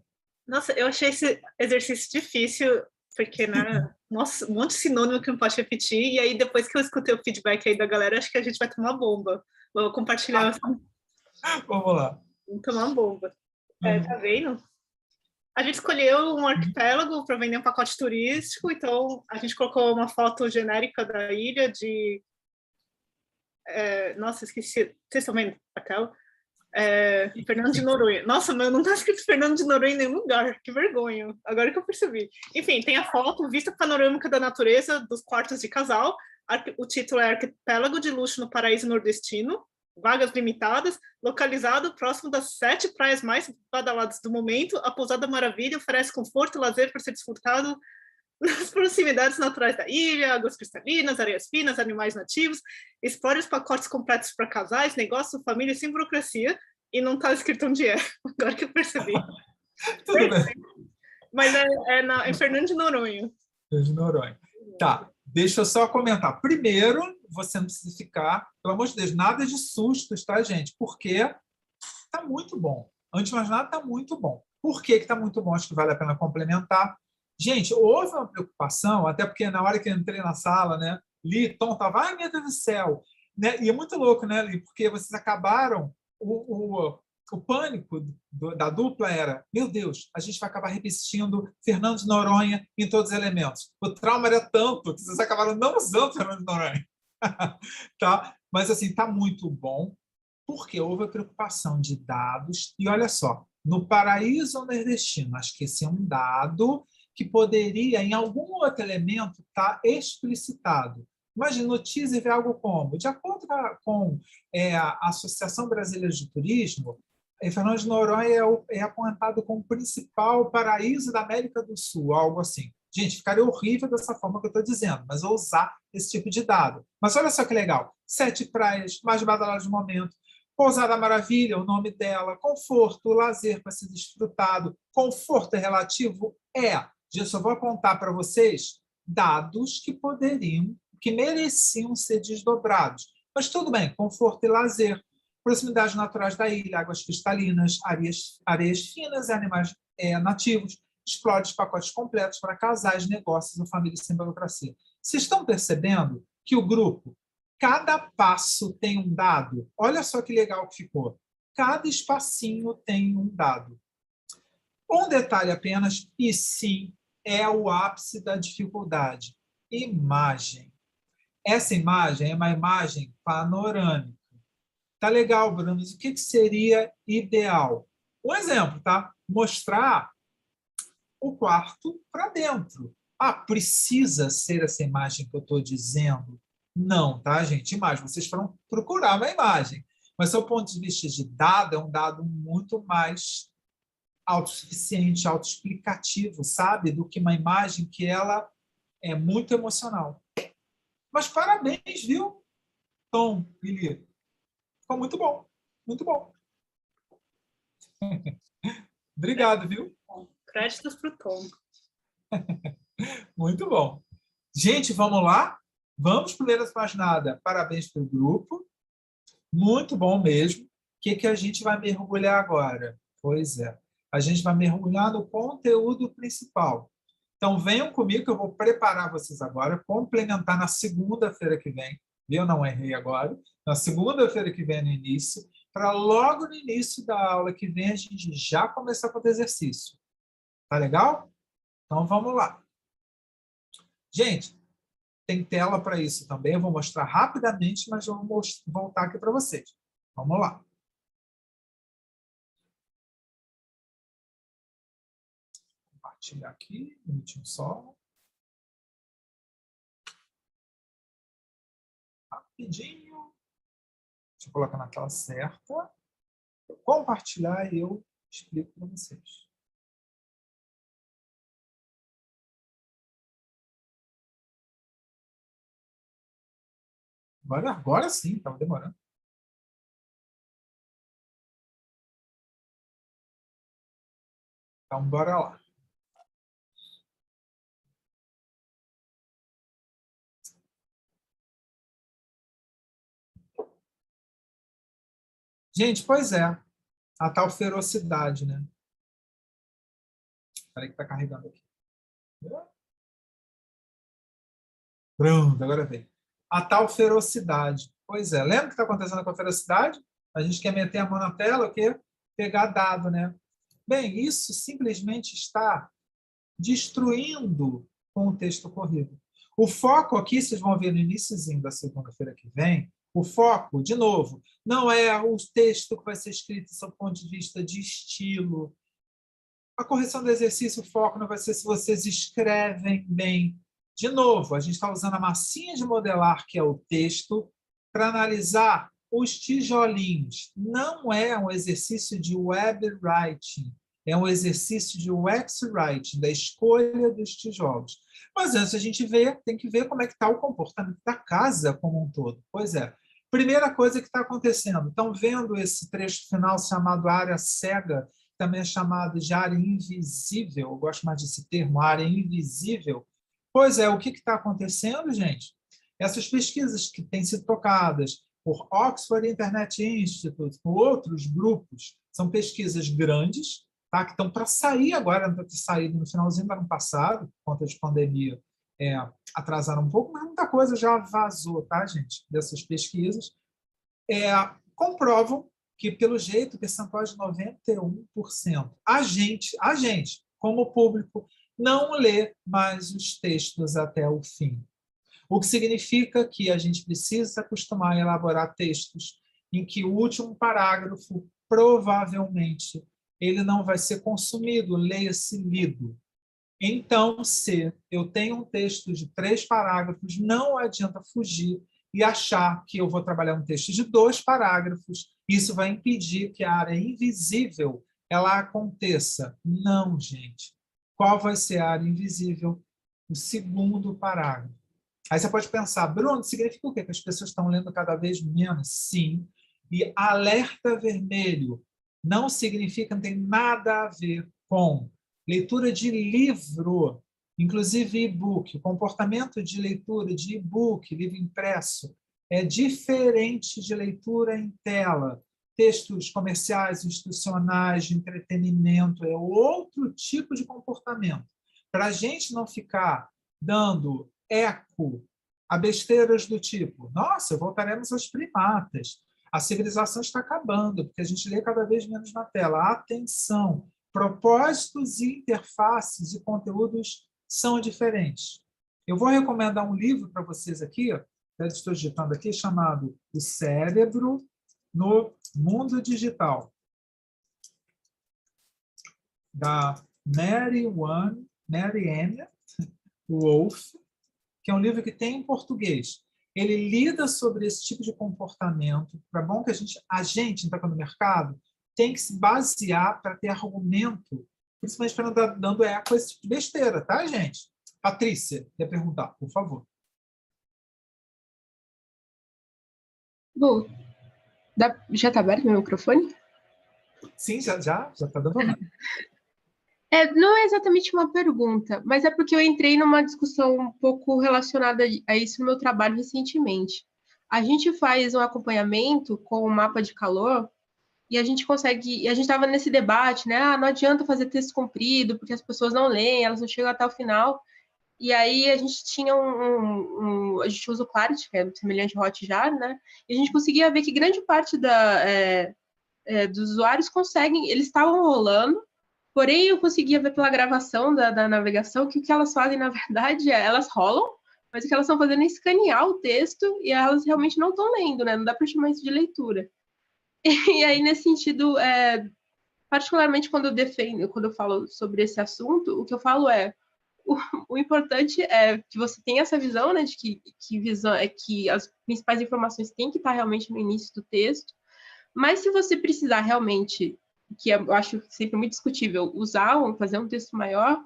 S8: Nossa, eu achei esse exercício difícil, porque, né, nossa, um monte de sinônimo que não pode repetir, e aí depois que eu escutei o feedback aí da galera, acho que a gente vai tomar bomba. Vou compartilhar.
S2: Vamos lá.
S8: Vamos tomar uma bomba. Tá vendo? A gente escolheu um arquipélago para vender um pacote turístico, então a gente colocou uma foto genérica da ilha de... nossa, esqueci. Vocês estão vendo a tela? Fernando de Noronha. Nossa, mas não está escrito Fernando de Noronha em nenhum lugar. Que vergonha. Agora que eu percebi. Enfim, tem a foto, vista panorâmica da natureza dos quartos de casal. O título é Arquipélago de Luxo no Paraíso Nordestino. Vagas limitadas, localizado próximo das 7 praias mais badaladas do momento. A Pousada Maravilha oferece conforto e lazer para ser desfrutado nas proximidades naturais da ilha, águas cristalinas, areias finas, animais nativos. Explore os pacotes completos para casais, negócios, família sem burocracia. E não está escrito onde é, agora que eu percebi.
S2: Tudo bem.
S8: Mas em Fernando de Noronha.
S2: Fernando de Noronha. Tá, deixa eu só comentar. Primeiro, você não precisa ficar, pelo amor de Deus, nada de sustos, tá, gente? Porque tá muito bom. Antes de mais nada, tá muito bom. Por que tá muito bom? Acho que vale a pena complementar. Gente, houve uma preocupação, até porque na hora que eu entrei na sala, né, Li, Tom tava, ai, meu Deus do céu. Né? E é muito louco, né, Li? Porque vocês acabaram, o pânico da dupla era, meu Deus, a gente vai acabar repetindo Fernando de Noronha em todos os elementos. O trauma era tanto que vocês acabaram não usando Fernando de Noronha. Tá? Mas, assim, tá muito bom, porque houve a preocupação de dados. E olha só, no paraíso nordestino, acho que esse é um dado que poderia, em algum outro elemento, estar explicitado. Imagina, no teaser vê algo como, de acordo com a Associação Brasileira de Turismo, Fernando de Noronha é apontado como o principal paraíso da América do Sul, algo assim. Gente, ficaria horrível dessa forma que eu estou dizendo, mas vou usar esse tipo de dado. Mas olha só que legal, 7 praias, mais badaladas do momento, Pousada Maravilha, o nome dela, conforto, lazer para ser desfrutado, conforto é relativo? Gente, só vou apontar para vocês dados que mereciam ser desdobrados. Mas tudo bem, conforto e lazer, proximidades naturais da ilha, águas cristalinas, areias finas e animais nativos, explore os pacotes completos para casais, negócios ou famílias sem burocracia. Vocês estão percebendo que o grupo, cada passo tem um dado? Olha só que legal que ficou. Cada espacinho tem um dado. Um detalhe apenas, e sim, é o ápice da dificuldade. Imagem. Essa imagem é uma imagem panorâmica. Tá legal, Bruno, mas o que seria ideal? Um exemplo, tá? Mostrar o quarto para dentro. Precisa ser essa imagem que eu estou dizendo? Não, tá, gente? Imagem. Vocês foram procurar uma imagem. Mas, do ponto de vista de dado, é um dado muito mais autossuficiente, autoexplicativo, sabe? Do que uma imagem que ela é muito emocional. Mas parabéns, viu, Tom e Li? Ficou muito bom. Muito bom. Obrigado, viu?
S8: Créditos para o Tom.
S2: Muito bom. Gente, vamos lá? Vamos primeiro mais nada. Parabéns para o grupo. Muito bom mesmo. O que a gente vai mergulhar agora? Pois é. A gente vai mergulhar no conteúdo principal. Então, venham comigo que eu vou preparar vocês agora, complementar na segunda-feira que vem. Eu não errei agora. Na segunda-feira que vem, no início, para logo no início da aula que vem, a gente já começar com o exercício. Tá legal? Então, vamos lá. Gente, tem tela para isso também. Eu vou mostrar rapidamente, mas eu vou voltar aqui para vocês. Vamos lá. Compartilhar aqui, um minutinho só. Rapidinho. Deixa eu colocar na tela certa. Compartilhar e eu explico para vocês. Agora sim, estava demorando. Então, bora lá. Gente, pois é. A tal ferocidade, né? Espera aí que está carregando aqui. Pronto, agora vem. A tal ferocidade. Pois é. Lembra o que está acontecendo com a ferocidade? A gente quer meter a mão na tela, o quê? Pegar dado, né? Bem, isso simplesmente está destruindo com o texto corrido. O foco aqui, vocês vão ver no iniciozinho da segunda-feira que vem, o foco, de novo, não é o texto que vai ser escrito sob o ponto de vista de estilo. A correção do exercício, o foco não vai ser se vocês escrevem bem. De novo, a gente está usando a massinha de modelar, que é o texto, para analisar os tijolinhos. Não é um exercício de web writing, é um exercício de UX writing, da escolha dos tijolos. Mas antes a gente tem que ver como é que está o comportamento da casa como um todo. Pois é. Primeira coisa que está acontecendo. Estão vendo esse trecho final chamado área cega, também é chamado de área invisível. Eu gosto mais desse termo, área invisível. Pois é, o que está acontecendo, gente? Essas pesquisas que têm sido tocadas por Oxford Internet Institute, por outros grupos, são pesquisas grandes, tá? Que estão para sair agora, para ter saído no finalzinho do ano passado, por conta de pandemia, atrasaram um pouco, mas muita coisa já vazou, tá, gente? Dessas pesquisas. Comprovam que, pelo jeito, o percentual de 91%. A gente, como público, não lê mais os textos até o fim. O que significa que a gente precisa se acostumar a elaborar textos em que o último parágrafo, provavelmente, ele não vai ser consumido, leia-se lido. Então, se eu tenho um texto de 3 parágrafos, não adianta fugir e achar que eu vou trabalhar um texto de 2 parágrafos. Isso vai impedir que a área invisível ela aconteça. Não, gente. Qual vai ser a área invisível? O segundo parágrafo. Aí você pode pensar, Bruno, significa o quê? Que as pessoas estão lendo cada vez menos? Sim. E alerta vermelho não significa, não tem nada a ver com leitura de livro, inclusive e-book. O comportamento de leitura de e-book, livro impresso, é diferente de leitura em tela. Textos comerciais, institucionais, de entretenimento, é outro tipo de comportamento. Para a gente não ficar dando eco a besteiras do tipo, nossa, voltaremos aos primatas. A civilização está acabando, porque a gente lê cada vez menos na tela. Atenção! Propósitos e interfaces e conteúdos são diferentes. Eu vou recomendar um livro para vocês aqui, estou digitando aqui, chamado O Cérebro no Mundo Digital, da Mary Ann Wolf, que é um livro que tem em português. Ele lida sobre esse tipo de comportamento. É bom que a gente está no mercado, tem que se basear para ter argumento, principalmente para não estar dando eco a esse tipo de besteira, tá, gente? Patrícia, quer perguntar, por favor.
S9: Bom, já está aberto meu microfone?
S2: Sim, já está dando nada.
S9: Não é exatamente uma pergunta, mas é porque eu entrei numa discussão um pouco relacionada a isso no meu trabalho recentemente. A gente faz um acompanhamento com o mapa de calor e a gente estava nesse debate, né? Não adianta fazer texto comprido, porque as pessoas não leem, elas não chegam até o final. E aí a gente tinha a gente usa o Clarity, que é semelhante ao Hotjar, né? E a gente conseguia ver que grande parte dos usuários eles estavam rolando, porém eu conseguia ver pela gravação da navegação que o que elas fazem, na verdade, elas rolam, mas o que elas estão fazendo é escanear o texto e elas realmente não estão lendo, né? Não dá para chamar isso de leitura. E aí, nesse sentido, particularmente quando eu falo sobre esse assunto, o que eu falo o importante é que você tenha essa visão, né, de que as principais informações têm que estar realmente no início do texto, mas se você precisar realmente, que eu acho sempre muito discutível, fazer um texto maior,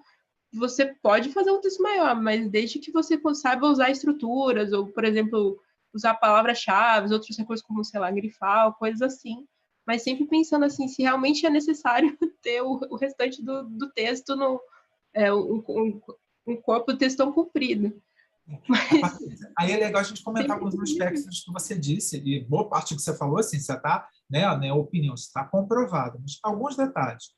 S9: você pode fazer um texto maior, mas desde que você saiba usar estruturas, ou, por exemplo, usar palavras-chave, outros recursos como, sei lá, grifar, coisas assim, mas sempre pensando assim, se realmente é necessário ter o restante do texto um corpo do texto tão comprido. Mas...
S2: Aí é legal a gente comentar alguns aspectos que você disse, e boa parte do que você falou, assim, você está, né, a opinião está comprovada, mas alguns detalhes.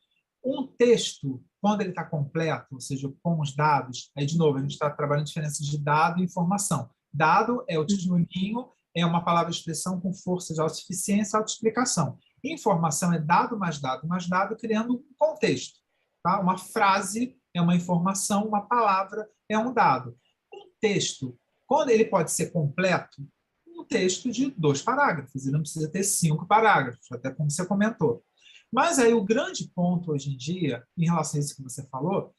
S2: Um texto, quando ele está completo, ou seja, com os dados, aí, de novo, a gente está trabalhando a diferença de dado e informação. Dado é o tijolinho, é uma palavra-expressão com força de autossuficiência e autoexplicação. Informação é dado, criando um contexto. Tá? Uma frase é uma informação, uma palavra é um dado. Um texto, quando ele pode ser completo, um texto de 2 parágrafos, ele não precisa ter 5 parágrafos, até como você comentou. Mas aí o grande ponto hoje em dia, em relação a isso que você falou,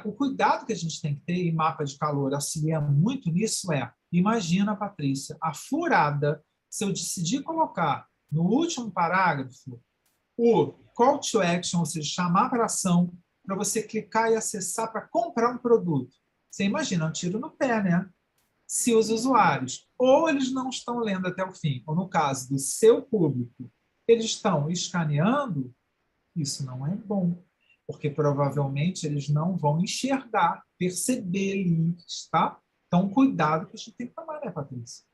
S2: o cuidado que a gente tem que ter, e mapa de calor auxilia muito nisso, imagina, Patrícia, a furada, se eu decidir colocar no último parágrafo o call to action, ou seja, chamar para ação, para você clicar e acessar para comprar um produto. Você imagina, um tiro no pé, né? Se os usuários, ou eles não estão lendo até o fim, ou no caso do seu público, eles estão escaneando, isso não é bom, porque provavelmente eles não vão enxergar, perceber links, tá? Então, cuidado que a gente tem que tomar, né, Patrícia?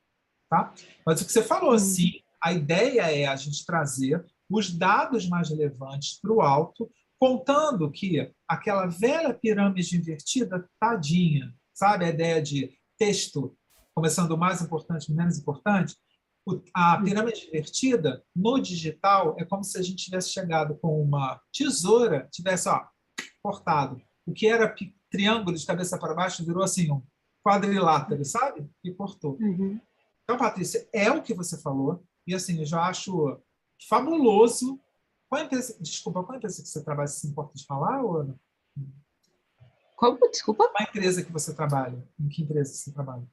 S2: Tá? Mas o que você falou, sim, a ideia é a gente trazer os dados mais relevantes para o alto, contando que aquela velha pirâmide invertida, tadinha, sabe? A ideia de texto, começando do mais importante, menos importante, a pirâmide invertida, no digital, é como se a gente tivesse chegado com uma tesoura, tivesse cortado. O que era triângulo de cabeça para baixo virou assim um quadrilátero, sabe? E cortou. Então, Patrícia, é o que você falou, e assim, eu já acho fabuloso. Qual empresa que você trabalha, se importa de falar, ou não?
S9: Como? Desculpa?
S2: Qual empresa que você trabalha? Em que empresa você trabalha?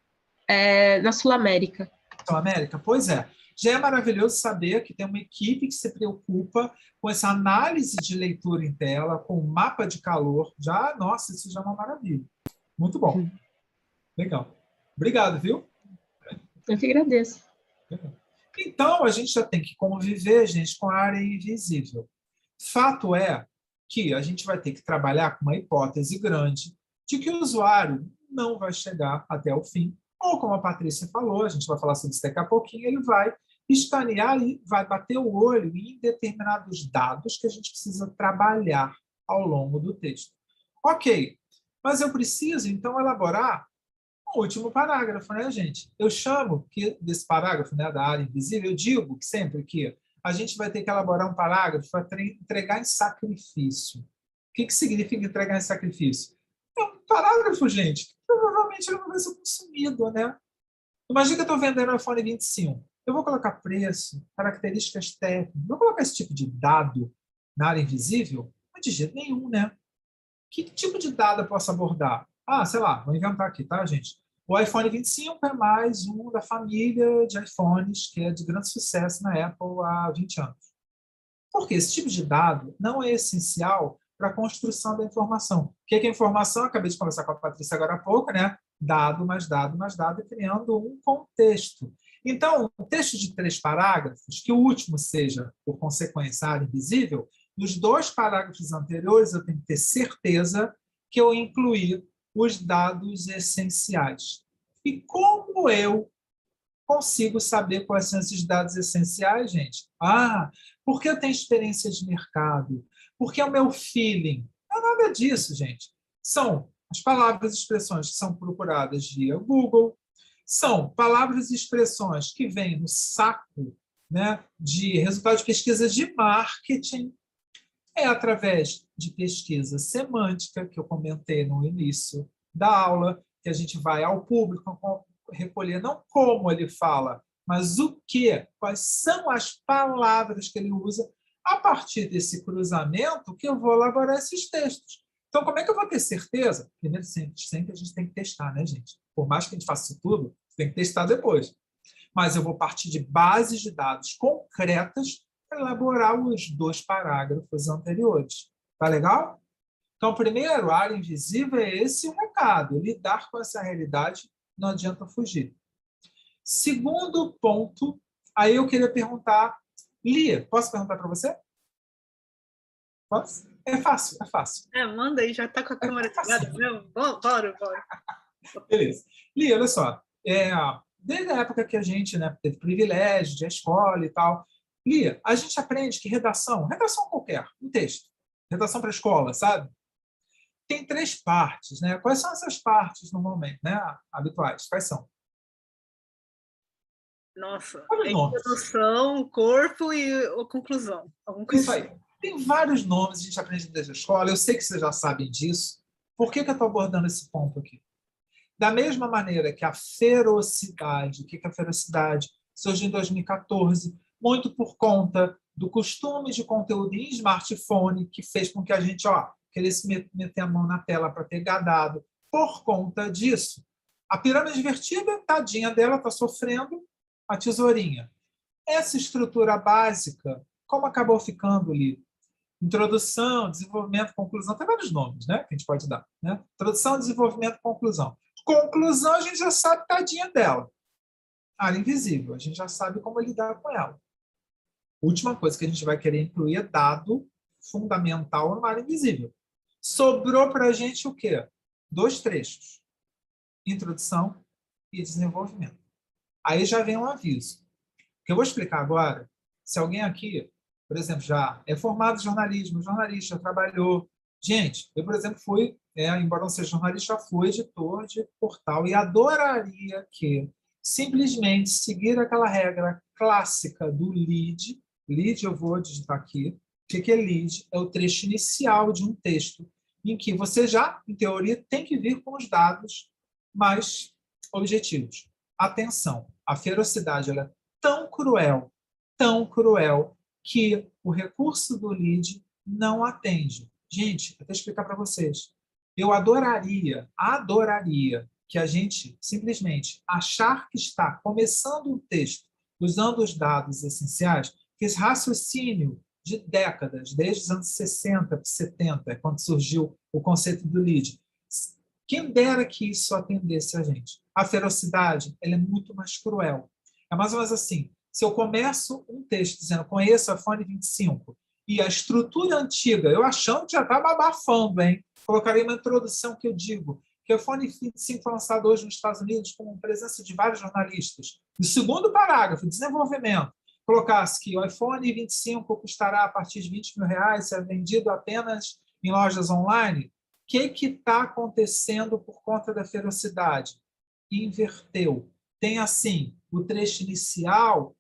S9: Na Sul-América.
S2: Sul-América? Pois é. Já é maravilhoso saber que tem uma equipe que se preocupa com essa análise de leitura em tela, com o mapa de calor. Nossa, isso já é uma maravilha. Muito bom. Legal. Obrigado, viu?
S9: Eu que agradeço.
S2: Então, a gente já tem que conviver, gente, com a área invisível. Fato é que a gente vai ter que trabalhar com uma hipótese grande de que o usuário não vai chegar até o fim, ou como a Patrícia falou, a gente vai falar sobre isso daqui a pouquinho, ele vai escanear e vai bater o olho em determinados dados que a gente precisa trabalhar ao longo do texto. Ok, mas eu preciso, então, elaborar o último parágrafo, né, gente? Eu chamo desse parágrafo, né, da área invisível, eu digo sempre que a gente vai ter que elaborar um parágrafo para entregar em sacrifício. O que significa entregar em sacrifício? É um parágrafo, gente, que provavelmente ele não vai ser consumido, né? Imagina que eu estou vendendo o iPhone 25. Eu vou colocar preço, características técnicas, vou colocar esse tipo de dado na área invisível? Não de jeito nenhum, né? Que tipo de dado eu posso abordar? Sei lá, vou inventar aqui, tá, gente? O iPhone 25 é mais um da família de iPhones que é de grande sucesso na Apple há 20 anos. Porque esse tipo de dado não é essencial para a construção da informação. O que é informação? Eu acabei de conversar com a Patrícia agora há pouco, né? Dado mais dado mais dado, criando um contexto. Então, um texto de 3 parágrafos, que o último seja, por consequência, área invisível, nos 2 parágrafos anteriores eu tenho que ter certeza que eu incluí os dados essenciais. E como eu consigo saber quais são esses dados essenciais, gente? Porque eu tenho experiência de mercado, porque é o meu feeling. Não é nada disso, gente. São as palavras e expressões que são procuradas via Google, são palavras e expressões que vêm no saco, né, de resultados de pesquisa de marketing, através de pesquisa semântica, que eu comentei no início da aula, que a gente vai ao público recolher, não como ele fala, mas o que, quais são as palavras que ele usa, a partir desse cruzamento que eu vou elaborar esses textos. Então, como é que eu vou ter certeza? Primeiro, sempre a gente tem que testar, né, gente? Por mais que a gente faça isso tudo, tem que testar depois. Mas eu vou partir de bases de dados concretas para elaborar os 2 parágrafos anteriores. Tá legal? Então, primeiro, a área invisível é esse o recado. Lidar com essa realidade não adianta fugir. Segundo ponto, aí eu queria perguntar... Lia, posso perguntar para você? Posso? É fácil, é fácil.
S8: Manda aí, já está com a câmera ligada mesmo? Bora.
S2: Beleza. Lia, olha só. Desde a época que a gente, né, teve privilégio de escola e tal, Lia, a gente aprende que redação qualquer, um texto, redação para a escola, sabe? Tem 3 partes, né? Quais são essas partes normalmente, né, habituais? Quais são?
S8: Nossa, a introdução, o corpo e a conclusão.
S2: Isso aí. Tem vários nomes, a gente aprende desde a escola, eu sei que vocês já sabem disso. Por que eu estou abordando esse ponto aqui? Da mesma maneira que a ferocidade, o que é a ferocidade? Surgiu em 2014, muito por conta do costume de conteúdo em smartphone, que fez com que a gente queresse meter a mão na tela para pegar dado. Por conta disso, a pirâmide invertida, tadinha dela, está sofrendo a tesourinha. Essa estrutura básica, como acabou ficando ali? Introdução, desenvolvimento, conclusão, tem vários nomes, né, que a gente pode dar. Né? Introdução, desenvolvimento, conclusão. Conclusão, a gente já sabe, tadinha dela. Área invisível, a gente já sabe como lidar com ela. Última coisa que a gente vai querer incluir é dado fundamental na área invisível. Sobrou para a gente o quê? 2 trechos. Introdução e desenvolvimento. Aí já vem um aviso. O que eu vou explicar agora, se alguém aqui, por exemplo, já é formado em jornalismo, jornalista, trabalhou. Gente, eu, por exemplo, fui, embora não seja jornalista, já fui editor de portal e adoraria que simplesmente seguir aquela regra clássica do lead. Lead, eu vou digitar aqui. O que é lead? É o trecho inicial de um texto em que você já, em teoria, tem que vir com os dados mais objetivos. Atenção, a ferocidade ela é tão cruel, que o recurso do lead não atende. Gente, até explicar para vocês. Eu adoraria que a gente simplesmente achar que está começando um texto usando os dados essenciais, que esse raciocínio de décadas, desde os anos 60, 70, quando surgiu o conceito do lead. Quem dera que isso atendesse a gente. A ferocidade ela é muito mais cruel. É mais ou menos assim, se eu começo um texto dizendo conheço o iPhone 25 e a estrutura antiga, eu achando que já estava abafando, hein? Colocarei uma introdução que eu digo que o iPhone 25 foi lançado hoje nos Estados Unidos com presença de vários jornalistas. No segundo parágrafo, desenvolvimento, colocasse que o iPhone 25 custará a partir de R$20 mil, será vendido apenas em lojas online. O que está acontecendo por conta da ferocidade? Inverteu. Tem, assim, o trecho inicial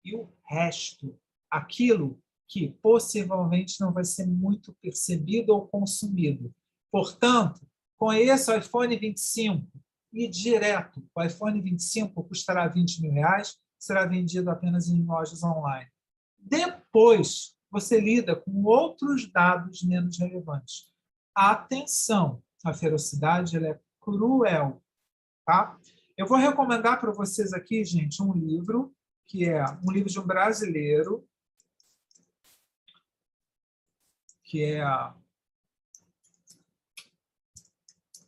S2: e o resto. Aquilo que possivelmente não vai ser muito percebido ou consumido. Portanto, conheça o iPhone 25 e direto. O iPhone 25 custará R$20 mil, será vendido apenas em lojas online. Depois, você lida com outros dados menos relevantes. Atenção, a ferocidade ela é cruel. Tá? Eu vou recomendar para vocês aqui, gente, um livro, que é um livro de um brasileiro, que é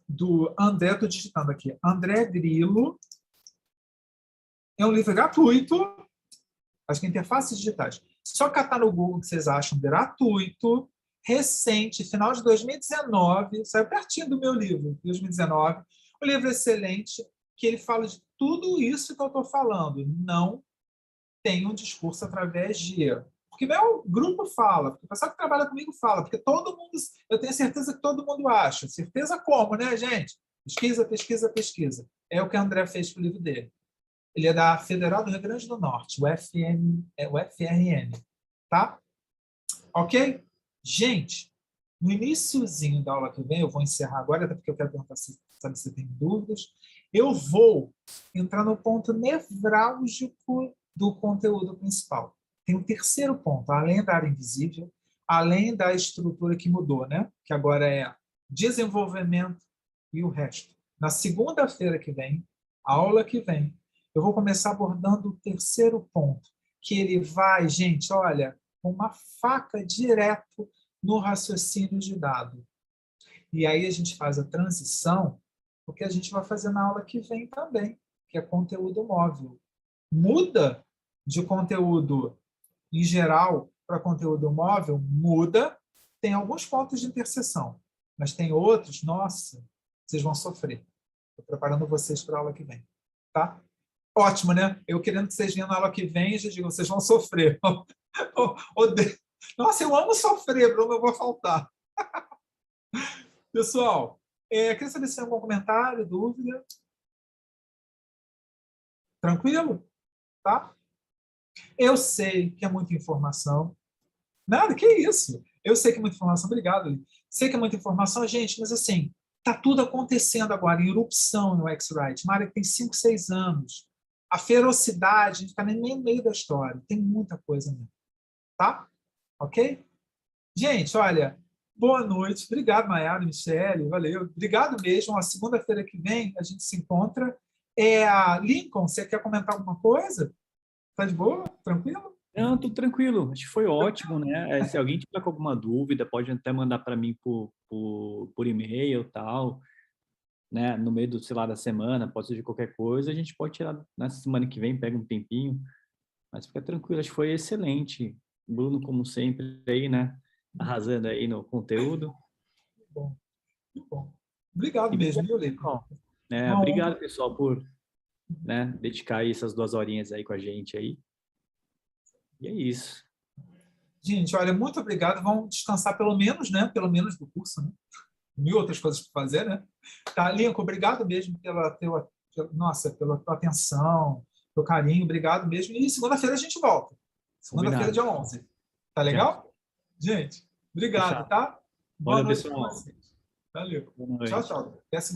S2: do André, estou digitando aqui, André Grillo. É um livro gratuito, acho que é interfaces digitais. Só catar no Google que vocês acham gratuito, recente, final de 2019, saiu pertinho do meu livro, 2019. Um livro excelente, que ele fala de tudo isso que eu estou falando. Não tem um discurso através de... Porque meu grupo fala, porque o pessoal que trabalha comigo fala, porque todo mundo... Eu tenho certeza que todo mundo acha. Certeza como, né, gente? Pesquisa, pesquisa, pesquisa. É o que o André fez com o livro dele. Ele é da Federal do Rio Grande do Norte, o FRN. Tá? Ok? Gente, no iniciozinho da aula que vem, eu vou encerrar agora, até porque eu quero perguntar se saber se tem dúvidas. Eu vou entrar no ponto nevrálgico do conteúdo principal. Tem um terceiro ponto, além da área invisível, além da estrutura que mudou, né? Que agora é desenvolvimento e o resto. Na segunda-feira que vem, a aula que vem, eu vou começar abordando o terceiro ponto, que ele vai, gente, olha, com uma faca direto no raciocínio de dado. E aí a gente faz a transição, porque a gente vai fazer na aula que vem também, que é conteúdo móvel. Muda de conteúdo em geral para conteúdo móvel, muda, tem alguns pontos de interseção, mas tem outros, nossa, vocês vão sofrer. Estou preparando vocês para a aula que vem, tá? Ótimo, né? Eu querendo que vocês venham na aula que vem, já digo, vocês vão sofrer. Nossa, eu amo sofrer, Bruno, eu vou faltar. Pessoal, queria saber se tem algum comentário, dúvida. Tranquilo? Tá? Eu sei que é muita informação. Nada, que isso? Eu sei que é muita informação. Obrigado, Li. Sei que é muita informação, gente, mas assim, tá tudo acontecendo agora, em erupção no X-Rite. Uma área que tem 5, 6 anos. A ferocidade, a gente está nem no meio da história. Tem muita coisa mesmo. Tá? Ok? Gente, olha, boa noite. Obrigado, Maiara, Michele, valeu. Obrigado mesmo. A segunda-feira que vem a gente se encontra. Lincoln, você quer comentar alguma coisa? Tá de boa? Tranquilo?
S3: Não, tudo tranquilo. Acho que foi ótimo, né? Se alguém tiver com alguma dúvida, pode até mandar para mim por e-mail e tal, né? No meio do, sei lá, da semana, pode ser de qualquer coisa. A gente pode tirar nessa semana que vem, pega um tempinho. Mas fica tranquilo, acho que foi excelente. Bruno, como sempre, aí, né? Arrasando aí no conteúdo.
S2: Bom, bom. Obrigado mesmo, viu, Lincoln?
S3: Obrigado, pessoal, por, né, dedicar aí essas 2 horinhas aí com a gente aí. E é isso.
S2: Gente, olha, muito obrigado. Vamos descansar pelo menos, né? Pelo menos do curso, né? 1000 outras coisas para fazer, né? Tá, Lincoln, obrigado mesmo pela tua atenção, pelo carinho, obrigado mesmo. E segunda-feira a gente volta. Segunda-feira, dia 11. Tá legal? Gente, obrigado, tá?
S3: Boa noite, pessoal.
S2: Valeu.
S3: Boa noite.
S2: Tchau, tchau. Até